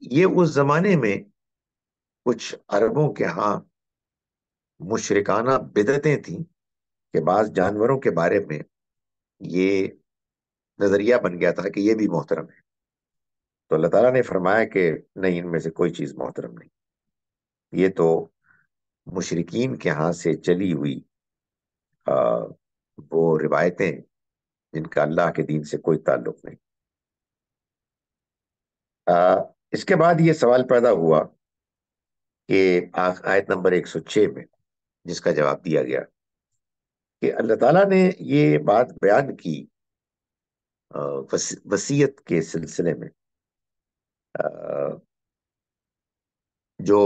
یہ اس زمانے میں کچھ عربوں کے ہاں مشرکانہ بدعتیں تھیں کہ بعض جانوروں کے بارے میں یہ نظریہ بن گیا تھا کہ یہ بھی محترم ہے. تو اللہ تعالیٰ نے فرمایا کہ نہیں، ان میں سے کوئی چیز محترم نہیں، یہ تو مشرکین کے ہاں سے چلی ہوئی وہ روایتیں جن کا اللہ کے دین سے کوئی تعلق نہیں. اس کے بعد یہ سوال پیدا ہوا کہ آیت نمبر 106 میں جس کا جواب دیا گیا کہ اللہ تعالیٰ نے یہ بات بیان کی وصیت کے سلسلے میں. جو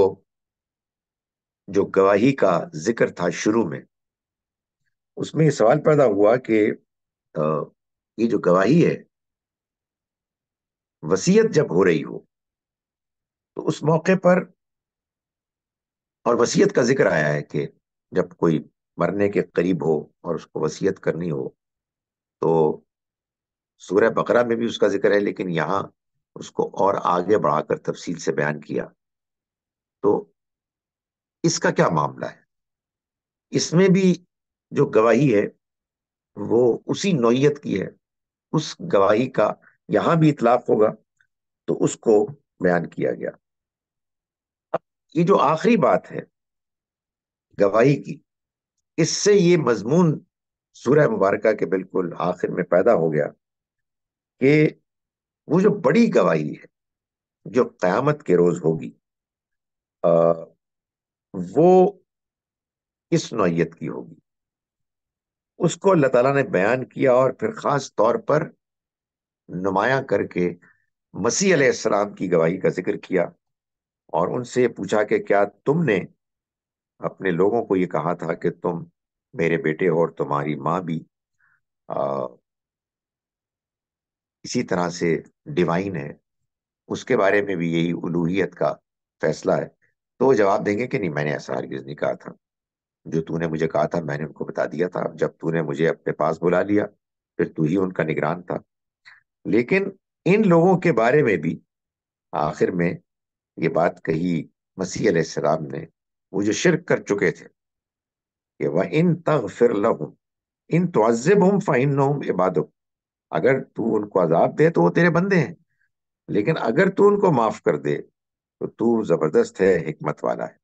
جو گواہی کا ذکر تھا شروع میں، اس میں یہ سوال پیدا ہوا کہ یہ جو گواہی ہے، وصیت جب ہو رہی ہو تو اس موقع پر، اور وصیت کا ذکر آیا ہے کہ جب کوئی مرنے کے قریب ہو اور اس کو وصیت کرنی ہو تو سورہ بقرہ میں بھی اس کا ذکر ہے، لیکن یہاں اس کو اور آگے بڑھا کر تفصیل سے بیان کیا. تو اس کا کیا معاملہ ہے؟ اس میں بھی جو گواہی ہے وہ اسی نوعیت کی ہے، اس گواہی کا یہاں بھی اطلاق ہوگا تو اس کو بیان کیا گیا. اب یہ جو آخری بات ہے گواہی کی، اس سے یہ مضمون سورہ مبارکہ کے بالکل آخر میں پیدا ہو گیا کہ وہ جو بڑی گواہی ہے جو قیامت کے روز ہوگی، وہ کس نوعیت کی ہوگی. اس کو اللہ تعالیٰ نے بیان کیا اور پھر خاص طور پر نمایاں کر کے مسیح علیہ السلام کی گواہی کا ذکر کیا اور ان سے پوچھا کہ کیا تم نے اپنے لوگوں کو یہ کہا تھا کہ تم میرے بیٹے ہو اور تمہاری ماں بھی اسی طرح سے ڈیوائن ہے، اس کے بارے میں بھی یہی الوہیت کا فیصلہ ہے؟ تو وہ جواب دیں گے کہ نہیں، میں نے ایسا ہرگز نہیں کہا تھا، جو تو نے مجھے کہا تھا میں نے ان کو بتا دیا تھا، جب تو نے مجھے اپنے پاس بلا لیا پھر تو ہی ان کا نگران تھا. لیکن ان لوگوں کے بارے میں بھی آخر میں یہ بات کہی مسیح علیہ السلام نے، وہ جو شرک کر چکے تھے کہ وَإِن تَغْفِرْ لَهُمْ إِن تُعَذِّبْهُمْ فَإِنَّهُمْ عِبَادُكَ، اگر تو ان کو عذاب دے تو وہ تیرے بندے ہیں، لیکن اگر تو ان کو معاف کر دے تو تو زبردست ہے، حکمت والا ہے.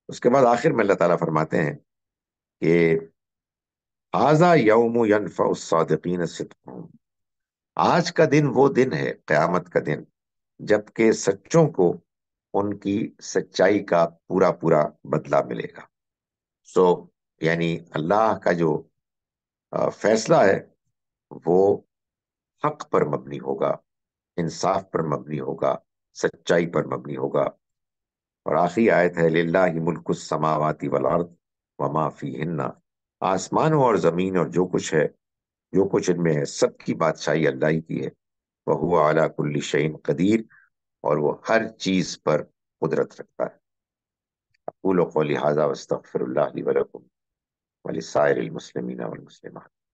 اس کے بعد آخر میں اللہ تعالیٰ فرماتے ہیں کہ هَذَا يَوْمُ يَنْفَعُ الصَّادِقِينَ صِدْقُهُمْ، آج کا دن وہ دن ہے، قیامت کا دن، جبکہ سچوں کو ان کی سچائی کا پورا پورا بدلہ ملے گا. سو یعنی اللہ کا جو فیصلہ ہے وہ حق پر مبنی ہوگا، انصاف پر مبنی ہوگا، سچائی پر مبنی ہوگا. اور آخری آیت ہے للہ ملک السماوات والارض وما فیہن، آسمانوں اور زمین اور جو کچھ ہے، جو کچھ ان میں ہے، سب کی بادشاہی اللہ ہی کی ہے. وہو علی کل شیء قدیر، اور وہ ہر چیز پر قدرت رکھتا ہے. اقول قولی ھذا واستغفر اللہ لی ولکم ولسائر المسلمین والمسلمات.